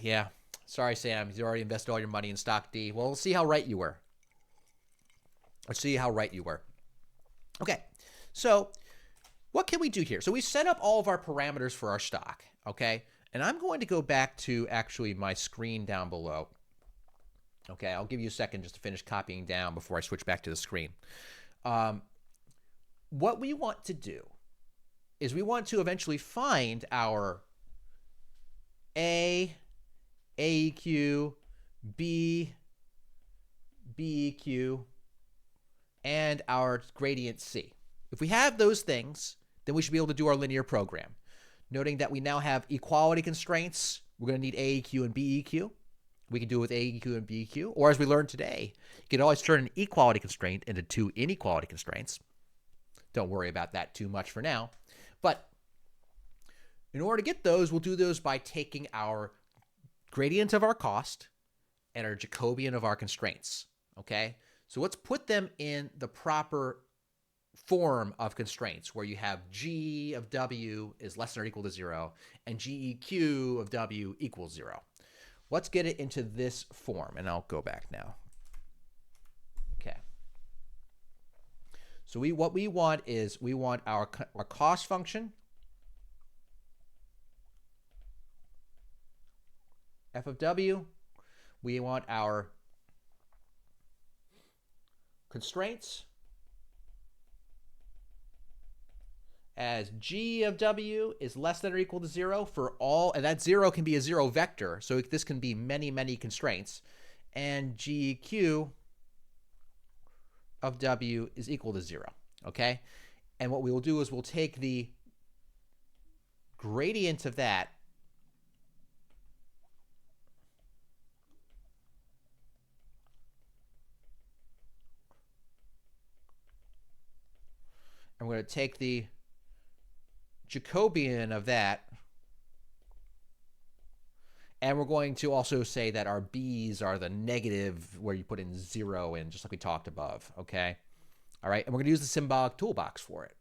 Yeah. Sorry, Sam. You already invested all your money in stock D. Well, we'll see how right you were. Let's see how right you were. Okay. So what can we do here? So we set up all of our parameters for our stock, okay? And I'm going to go back to actually my screen down below. Okay, I'll give you a second just to finish copying down before I switch back to the screen. What we want to do is we want to eventually find our A, AEQ, B, BEQ, and our gradient C. If we have those things, then we should be able to do our linear program. Noting that we now have equality constraints, we're going to need AEQ and BEQ. We can do it with AEQ and BEQ. Or as we learned today, you can always turn an equality constraint into two inequality constraints. Don't worry about that too much for now. But in order to get those, we'll do those by taking our gradient of our cost and our Jacobian of our constraints. Okay? So let's put them in the proper form of constraints where you have G of W is less than or equal to 0 and GEQ of W equals 0. Let's get it into this form, and I'll go back now. Okay. So what we want is we want our cost function, f of W. We want our constraints as G of W is less than or equal to 0 for all, and that 0 can be a 0 vector, so this can be many, many constraints, and GQ of W is equal to 0, okay? And what we will do is we'll take the gradient of that and we're going to take the Jacobian of that, and we're going to also say that our B's are the negative where you put in 0 in, just like we talked above, okay? All right, and we're going to use the symbolic toolbox for it,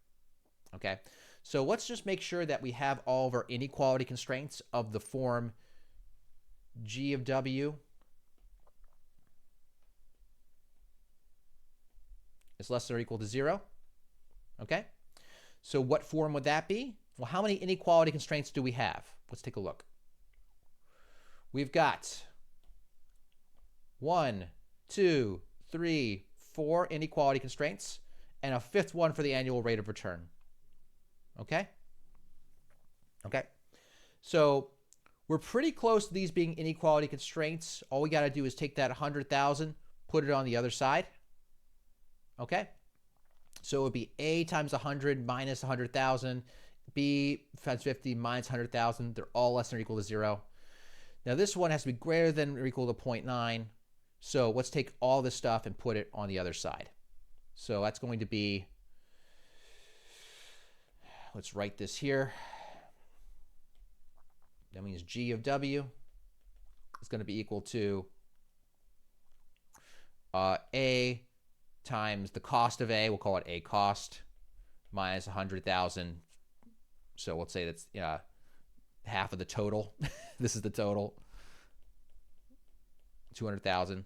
okay? So let's just make sure that we have all of our inequality constraints of the form G of W is less than or equal to 0, okay? So what form would that be? Well, how many inequality constraints do we have? Let's take a look. We've got 1, 2, 3, 4 inequality constraints, and a fifth one for the annual rate of return. Okay? Okay. So we're pretty close to these being inequality constraints. All we got to do is take that 100,000, put it on the other side. Okay? So it would be A times 100 minus 100,000, B times 50 minus 100,000. They're all less than or equal to 0. Now this one has to be greater than or equal to 0.9. So let's take all this stuff and put it on the other side. So that's going to be, let's write this here. That means G of W is going to be equal to A times the cost of A, we'll call it A cost, minus 100,000. So let's say that's half of the total. This is the total. 200,000 is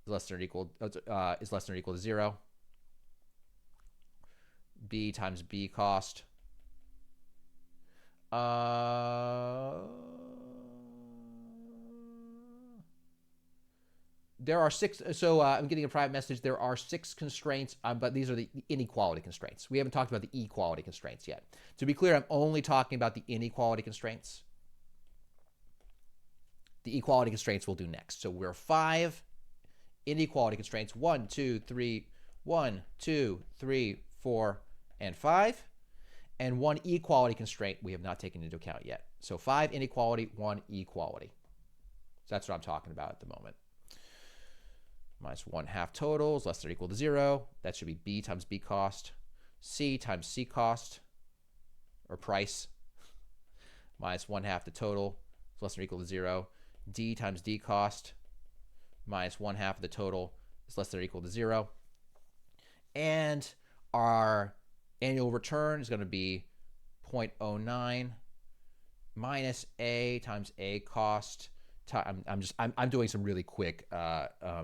less than or equal to 0. B times B cost. There are 6, so I'm getting a private message. There are 6 constraints, but these are the inequality constraints. We haven't talked about the equality constraints yet. To be clear, I'm only talking about the inequality constraints. The equality constraints we'll do next. So we're 5 inequality constraints, 1, 2, 3, 1, 2, 3, 4, and 5. And 1 equality constraint we have not taken into account yet. So 5 inequality, 1 equality. So that's what I'm talking about at the moment. Minus 1/2 total is less than or equal to 0. That should be B times B cost. C times C cost, or price, minus 1/2 the total is less than or equal to 0. D times D cost, minus 1/2 the total is less than or equal to 0. And our annual return is going to be 0.09 minus A times A cost. I'm doing some really quick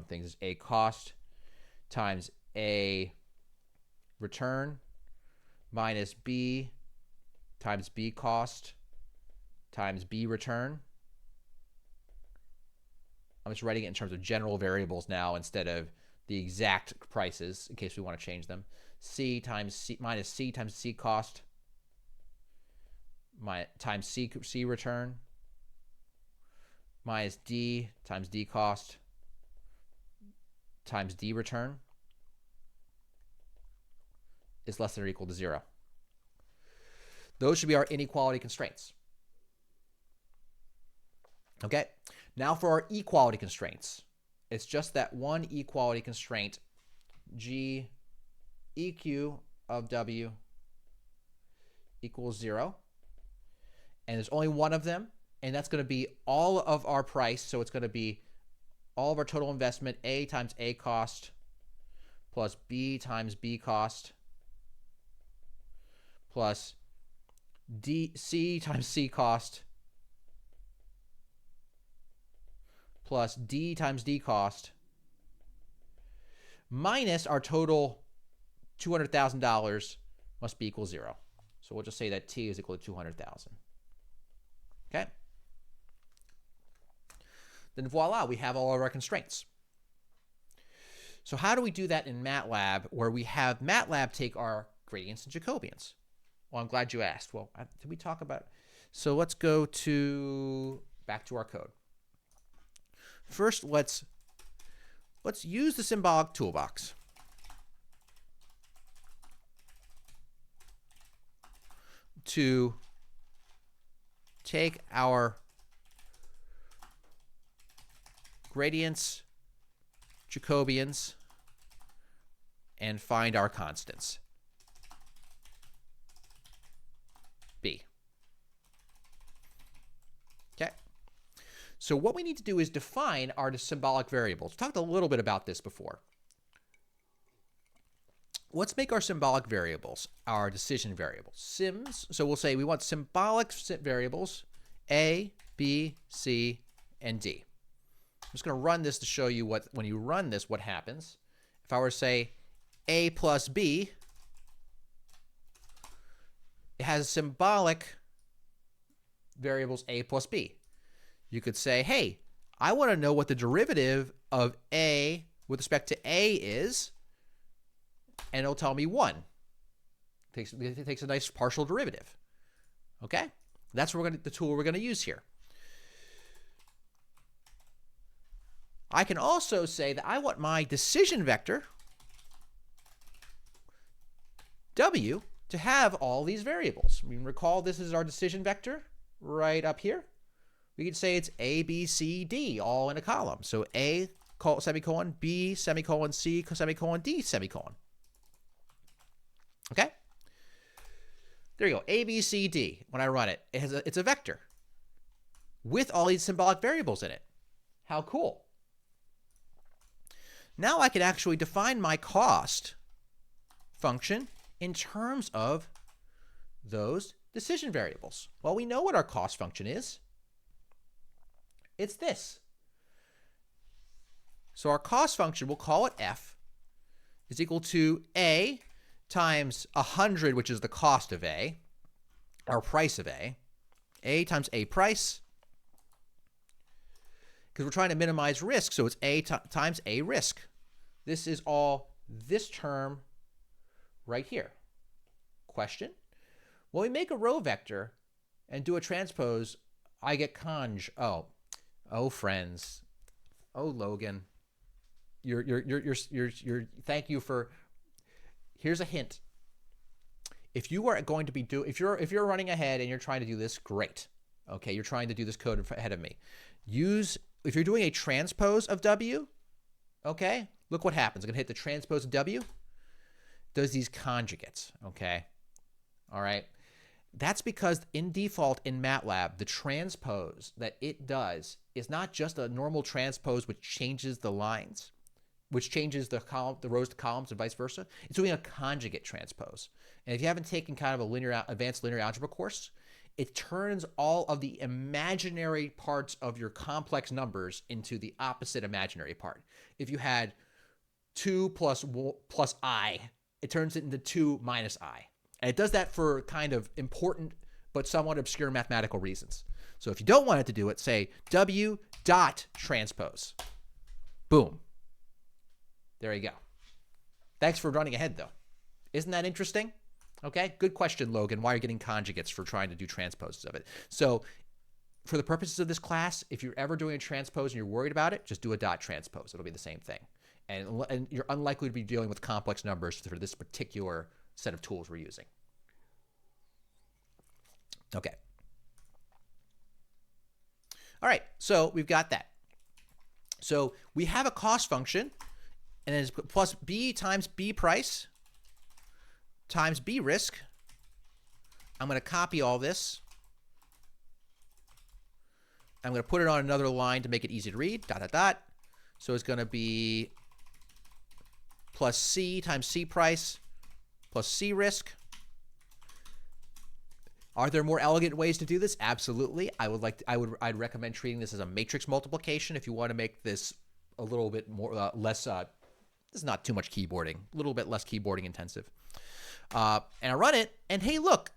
things. A cost times A return minus B times B cost times B return. I'm just writing it in terms of general variables now instead of the exact prices in case we want to change them. C times C minus C times C cost times C return minus D times D cost times D return is less than or equal to 0. Those should be our inequality constraints. Okay, now for our equality constraints. It's just that one equality constraint, G EQ of W equals 0. And there's only one of them, and that's going to be all of our price. So it's going to be all of our total investment, A times A cost, plus B times B cost plus C times C cost plus D times D cost minus our total $200,000 must be equal to 0. So we'll just say that T is equal to 200,000. Okay? Then voila, we have all of our constraints. So how do we do that in MATLAB, where we have MATLAB take our gradients and Jacobians? Well, I'm glad you asked. Well, did we talk about it? So let's go back to our code. First, let's use the symbolic toolbox. To take our gradients, Jacobians, and find our constants. B. Okay. So what we need to do is define our symbolic variables. We talked a little bit about this before. Let's make our symbolic variables our decision variables. Sims, so we'll say we want symbolic variables A, B, C, and D. I'm just going to run this to show you when you run this, what happens. If I were to say A plus B, it has symbolic variables A plus B. You could say, hey, I want to know what the derivative of A with respect to A is, and it'll tell me 1. It takes a nice partial derivative. Okay? That's the tool we're going to use here. I can also say that I want my decision vector, W, to have all these variables. I mean, recall this is our decision vector right up here. We could say it's A, B, C, D, all in a column. So A, semicolon, B, semicolon, C, semicolon, D, semicolon. Okay? There you go. A, B, C, D. When I run it, it's a vector with all these symbolic variables in it. How cool. Now I can actually define my cost function in terms of those decision variables. Well, we know what our cost function is. It's this. So our cost function, we'll call it F, is equal to A times 100, which is the cost of A, or price of A times A price, because we're trying to minimize risk, so it's A times A risk. This is all this term right here. Question? When we make a row vector and do a transpose, I get conj. Oh, friends. Oh, Logan. Thank you for. Here's a hint. If you are going to be if you're running ahead and you're trying to do this, great. Okay, you're trying to do this code ahead of me. If you're doing a transpose of W, okay, look what happens. I'm going to hit the transpose of W. Does these conjugates, okay? All right. That's because in default in MATLAB, the transpose that it does is not just a normal transpose which changes the lines, which changes the rows to columns and vice versa. It's doing a conjugate transpose. And if you haven't taken kind of a advanced linear algebra course, it turns all of the imaginary parts of your complex numbers into the opposite imaginary part. If you had 2 plus I, it turns it into 2 minus I. And it does that for kind of important but somewhat obscure mathematical reasons. So if you don't want it to do it, say W dot transpose. Boom. There you go. Thanks for running ahead, though. Isn't that interesting? Okay, good question, Logan. Why are you getting conjugates for trying to do transposes of it? So for the purposes of this class, if you're ever doing a transpose and you're worried about it, just do a dot transpose. It'll be the same thing. And you're unlikely to be dealing with complex numbers for this particular set of tools we're using. Okay. All right, so we've got that. So we have a cost function, and it's plus B times B price times B risk. I'm going to copy all this. I'm going to put it on another line to make it easy to read, dot, dot, dot. So it's going to be plus C times C price plus C risk. Are there more elegant ways to do this? Absolutely. I'd recommend treating this as a matrix multiplication if you want to make this a little bit more less. This is not too much keyboarding, a little bit less keyboarding intensive. And I run it, and hey, look,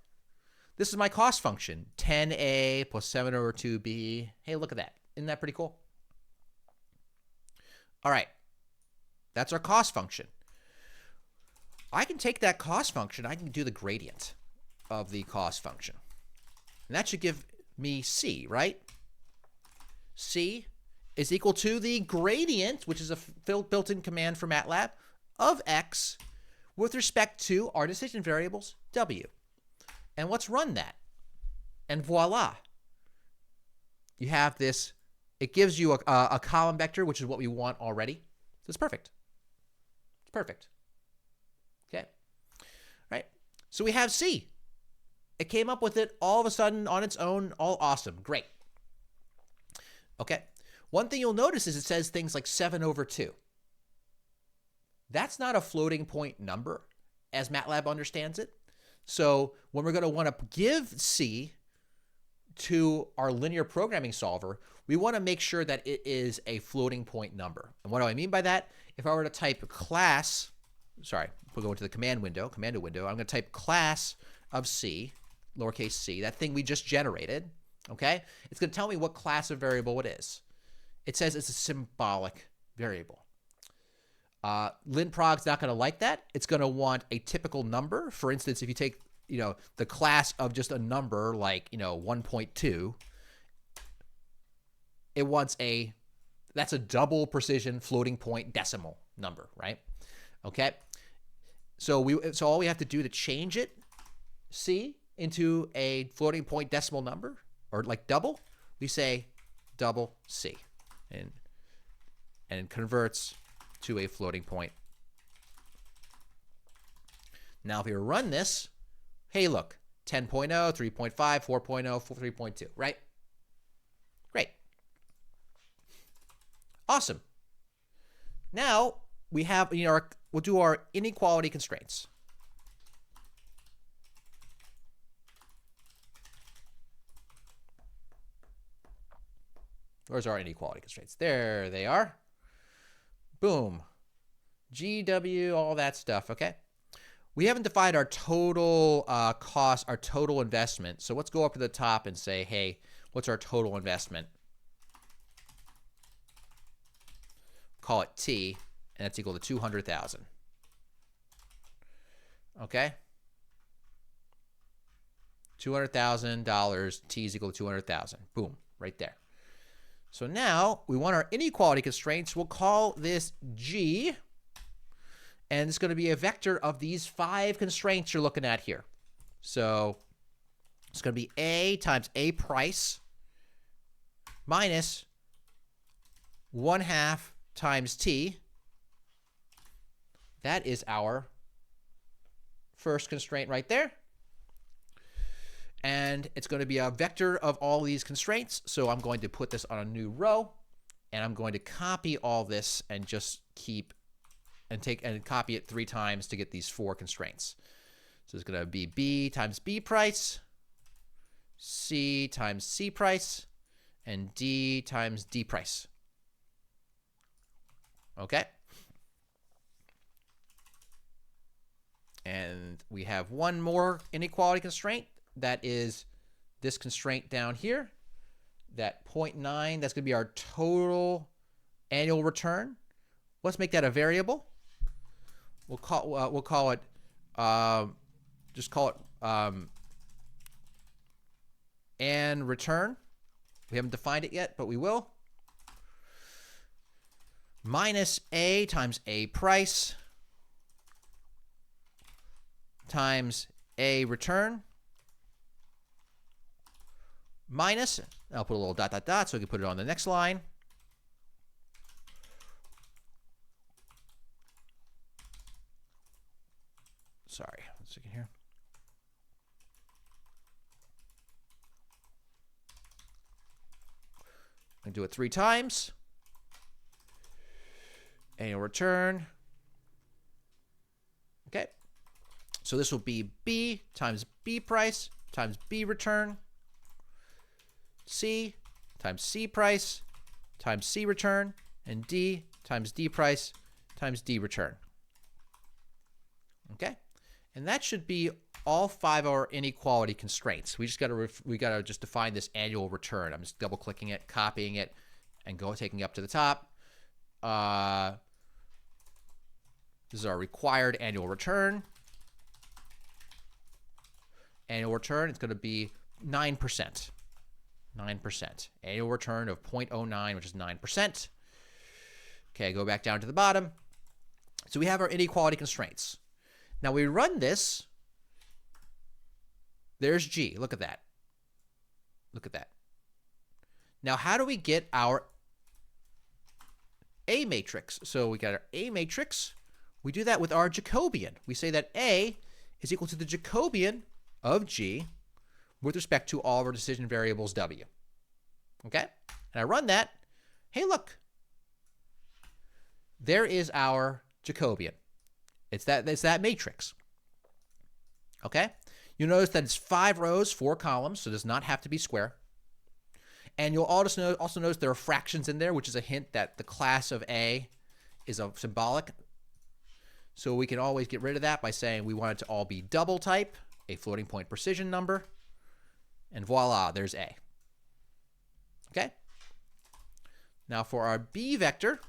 this is my cost function: 10a plus 7 over 2b. Hey, look at that. Isn't that pretty cool? All right, that's our cost function. I can take that cost function. I can do the gradient of the cost function. And that should give me C, right? C is equal to the gradient, which is a built-in command for MATLAB, of X with respect to our decision variables, W. And let's run that. And voila. You have this. It gives you a column vector, which is what we want already. So it's perfect. It's perfect. Okay. Right. So we have C. It came up with it all of a sudden on its own. All awesome. Great. Okay. One thing you'll notice is it says things like 7 over 2. That's not a floating point number as MATLAB understands it. So when we're going to want to give C to our linear programming solver, we want to make sure that it is a floating point number. And what do I mean by that? If I were to type class, sorry, we'll go into the command window, I'm going to type class of C, lowercase c, that thing we just generated, okay? It's going to tell me what class of variable it is. It says it's a symbolic variable. linprog's not going to like that. It's going to want a typical number. For instance, if you take, the class of just a number like, 1.2, it wants that's a double precision floating point decimal number, right? Okay. So all we have to do to change it, C, into a floating point decimal number, or like double, we say double C, and it converts to a floating point. Now if we run this, hey look, 10.0, 3.5, 4.0, 3.2, right? Great. Awesome. Now we have, we'll do our inequality constraints. Where's our inequality constraints? There they are. Boom. GW, all that stuff, okay? We haven't defined our total cost, our total investment. So let's go up to the top and say, hey, what's our total investment? Call it T, and that's equal to 200,000. Okay? $200,000, T is equal to 200,000. Boom, right there. So now we want our inequality constraints. We'll call this G, and it's going to be a vector of these 5 constraints you're looking at here. So it's going to be A times A price minus 1/2 times T. That is our first constraint right there. And it's going to be a vector of all these constraints. So I'm going to put this on a new row, and I'm going to copy all this and just keep and copy it 3 times to get these 4 constraints. So it's going to be B times B price, C times C price, and D times D price. Okay. And we have one more inequality constraint. That is this constraint down here, that 0.9. That's going to be our total annual return. Let's make that a variable. We'll call it just call it and return. We haven't defined it yet, but we will. Minus A times A price times A return. Minus, I'll put a little dot, dot, dot, so we can put it on the next line. Sorry, 1 second here. I'm going to do it 3 times. Annual return Okay, so this will be B times B price times B return, C times C price times C return, and D times D price times D return. Okay, and that should be all 5 of our inequality constraints. We gotta just define this annual return. I'm just double clicking it, copying it, and taking it up to the top. This is our required annual return. Annual return is going to be 9%. 9%. Annual return of 0.09, which is 9%. Okay, go back down to the bottom. So we have our inequality constraints. Now we run this. There's G. Look at that. Look at that. Now, how do we get our A matrix? So we got our A matrix. We do that with our Jacobian. We say that A is equal to the Jacobian of G with respect to all of our decision variables W. Okay? And I run that. Hey, look. There is our Jacobian. It's that matrix. Okay? You notice that it's 5 rows, 4 columns, so it does not have to be square. And you'll also notice there are fractions in there, which is a hint that the class of A is a symbolic. So we can always get rid of that by saying we want it to all be double type, a floating point precision number, and voila, there's A. Okay? Now for our B vector,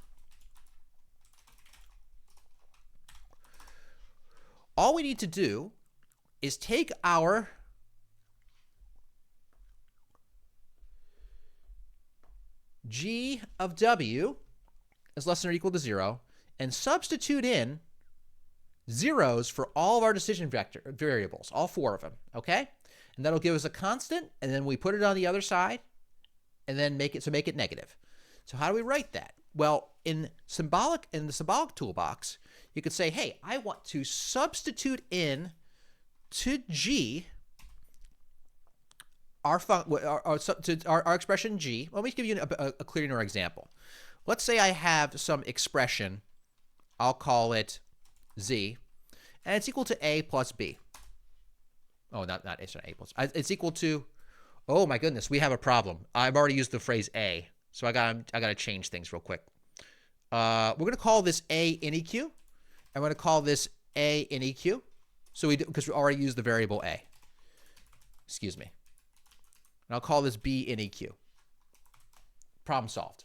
all we need to do is take our G of W is less than or equal to 0 and substitute in zeros for all of our decision variables, all 4 of them, okay? And that'll give us a constant, and then we put it on the other side, and then make it negative. So how do we write that? Well, in the symbolic toolbox, you could say, hey, I want to substitute in to G our expression G. Let me give you a clearer example. Let's say I have some expression, I'll call it Z, and it's equal to A plus B. Oh, it's not A plus. It's equal to, oh my goodness, we have a problem. I've already used the phrase A, so I gotta change things real quick. We're gonna call this A ineq, and we're gonna call this A ineq. So because we already used the variable A. Excuse me. And I'll call this B ineq. Problem solved.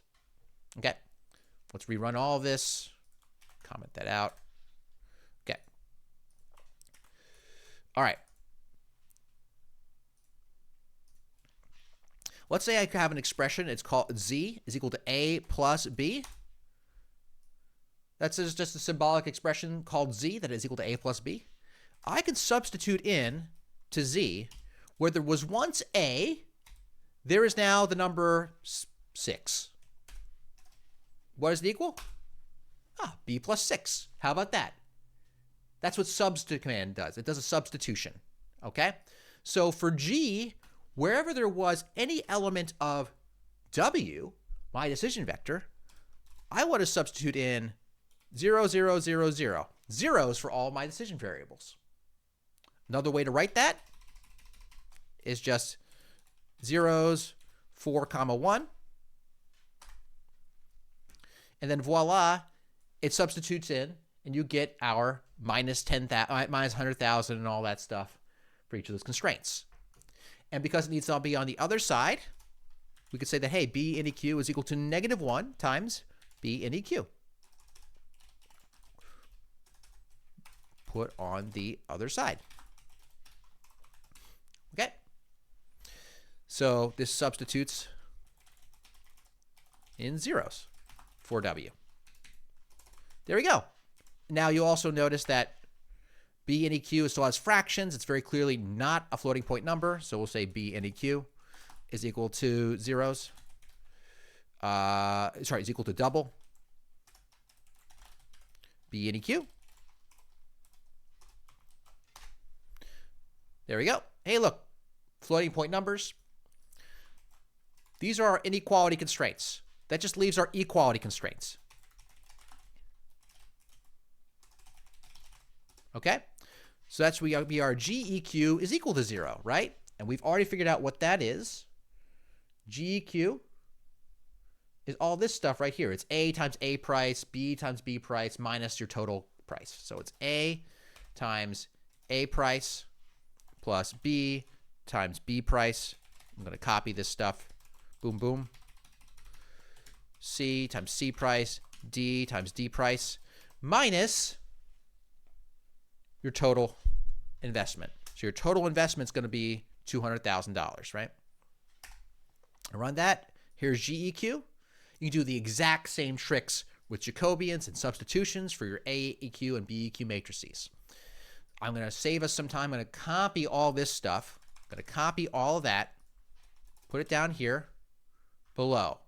Okay. Let's rerun all of this. Comment that out. Okay. All right. Let's say I have an expression. It's called Z is equal to A plus B. That's just a symbolic expression called Z that is equal to A plus B. I can substitute in to Z where there was once A, there is now the number 6. What is it equal? B plus 6. How about that? That's what substitute command does. It does a substitution. Okay? So for G, wherever there was any element of W, my decision vector, I want to substitute in 0, 0, 0, 0. Zeros for all my decision variables. Another way to write that is just zeros 4, 1. And then voila, it substitutes in, and you get our minus 100,000 and all that stuff for each of those constraints. And because it needs to be on the other side, we could say that, hey, B ineq is equal to -1 times B ineq. Put on the other side. Okay. So this substitutes in zeros for W. There we go. Now you also notice that B ineq still has fractions. It's very clearly not a floating point number. So we'll say B ineq is equal to zeros. Is equal to double. B ineq. There we go. Hey, look, floating point numbers. These are our inequality constraints. That just leaves our equality constraints. Okay? So that's we be our GEQ is equal to 0, right? And we've already figured out what that is. GEQ is all this stuff right here. It's A times A price, B times B price, minus your total price. So it's A times A price plus B times B price. I'm going to copy this stuff. Boom, boom. C times C price, D times D price, minus your total investment. So your total investment is going to be $200,000, right? I run that. Here's GEQ. You can do the exact same tricks with Jacobians and substitutions for your AEQ and BEQ matrices. I'm going to save us some time. I'm going to copy all this stuff. I'm going to copy all of that, put it down here below.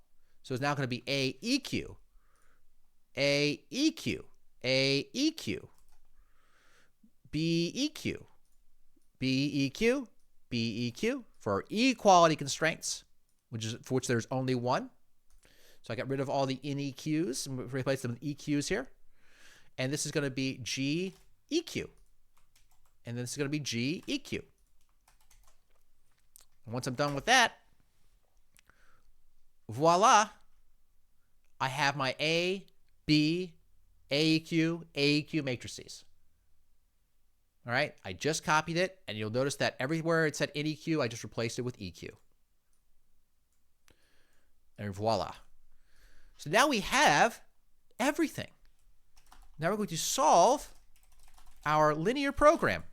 So it's now going to be AEQ, AEQ, AEQ, BEQ, BEQ, BEQ for our equality constraints, for which there's only one. So I got rid of all the NEQs and replace them with EQs here. And this is going to be GEQ. And this is going to be GEQ. And once I'm done with that, voila, I have my A, B, AEQ, AEQ matrices. All right, I just copied it, and you'll notice that everywhere it said NEQ, I just replaced it with EQ. And voila. So now we have everything. Now we're going to solve our linear program.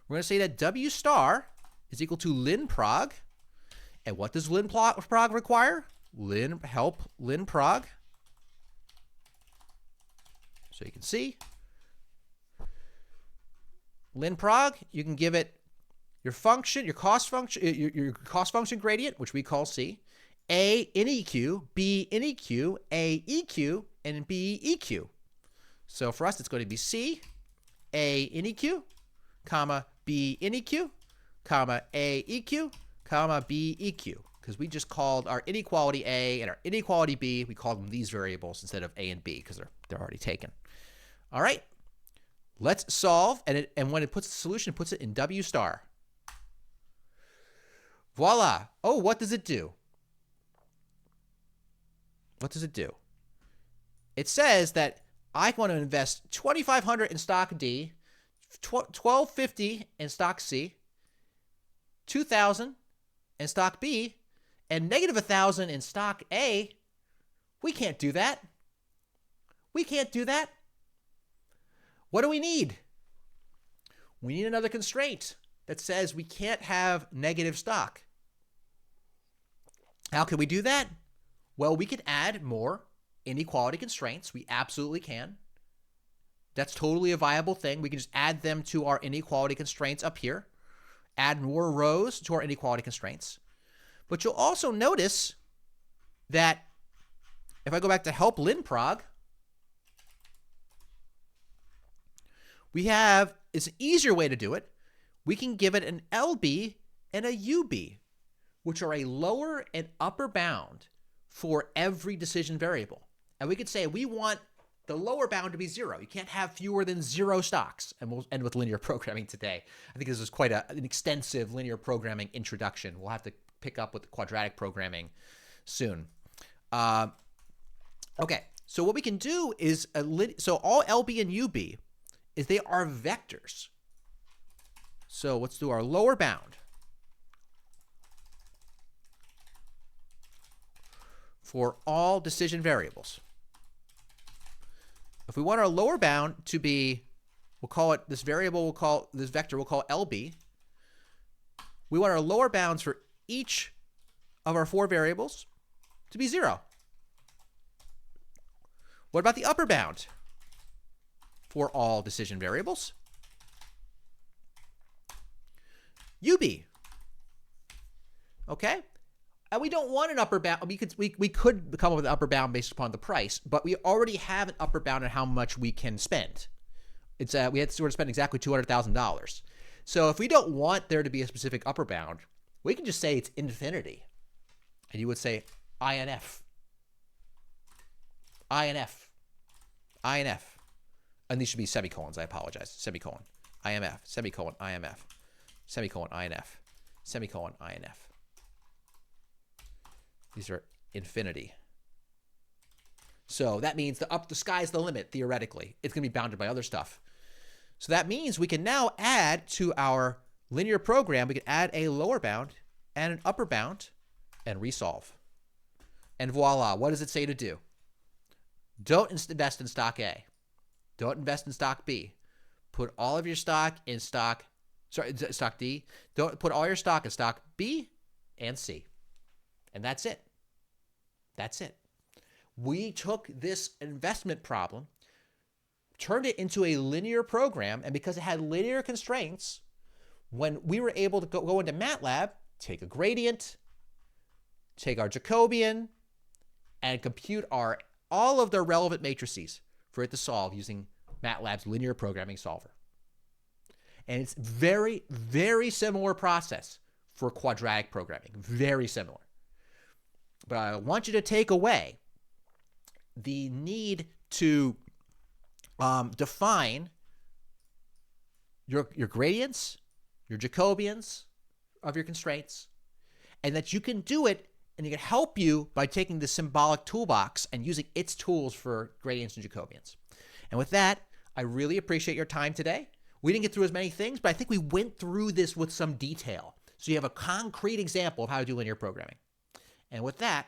We're going to say that W star is equal to ln prog. And what does ln prog require? Help ln prog. So you can see ln prog, you can give it your function, your cost function gradient, which we call C, A NEQ, B NEQ, A EQ, and B EQ. So for us, it's going to be C, A NEQ, comma, B NEQ, comma, A EQ, comma, B EQ. Because we just called our inequality A and our inequality B, we called them these variables instead of A and B because they're already taken. All right. Let's solve, and when it puts the solution, it puts it in W star. Voila. Oh, what does it do? What does it do? It says that I want to invest $2,500 in stock D, $1,250 in stock C, $2,000 in stock B, and negative $1,000 in stock A. We can't do that. We can't do that. What do we need? We need another constraint that says we can't have negative stock. How can we do that? Well, we can add more inequality constraints. We absolutely can. That's totally a viable thing. We can just add them to our inequality constraints up here. Add more rows to our inequality constraints. But you'll also notice that if I go back to help ln prog, we have, it's an easier way to do it. We can give it an LB and a UB, which are a lower and upper bound for every decision variable. And we could say we want the lower bound to be 0. You can't have fewer than 0 stocks. And we'll end with linear programming today. I think this is quite an extensive linear programming introduction. We'll have to pick up with quadratic programming soon. Okay, so what we can do is, so all LB and UB is they are vectors. So let's do our lower bound for all decision variables. If we want our lower bound to be, we'll call it, this vector we'll call LB. We want our lower bounds for each of our 4 variables to be 0. What about the upper bound for all decision variables? UB. Okay? And we don't want an upper bound. We could come up with an upper bound based upon the price, but we already have an upper bound on how much we can spend. It's we had to sort of spend exactly $200,000. So if we don't want there to be a specific upper bound, we can just say it's infinity. And you would say INF, INF, INF, and these should be semicolons, I apologize, semicolon, IMF, semicolon, IMF, semicolon, INF, semicolon, INF. These are infinity. So that means the sky's the limit, theoretically. It's going to be bounded by other stuff. So that means we can now add to our linear program, we can add a lower bound and an upper bound and resolve. And voila, what does it say to do? Don't invest in stock A. Don't invest in stock B. Put all of your stock in stock D. Don't put all your stock in stock B and C. And that's it. That's it. We took this investment problem, turned it into a linear program, and because it had linear constraints, when we were able to go into MATLAB, take a gradient, take our Jacobian, and compute all of the relevant matrices for it to solve using MATLAB's linear programming solver. And it's very, very similar process for quadratic programming. Very similar. But I want you to take away the need to define your gradients, your Jacobians of your constraints, and that you can do it, and it can help you by taking the symbolic toolbox and using its tools for gradients and Jacobians. And with that, I really appreciate your time today. We didn't get through as many things, but I think we went through this with some detail. So you have a concrete example of how to do linear programming. And with that,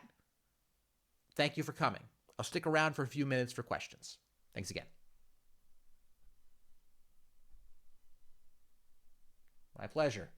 thank you for coming. I'll stick around for a few minutes for questions. Thanks again. My pleasure.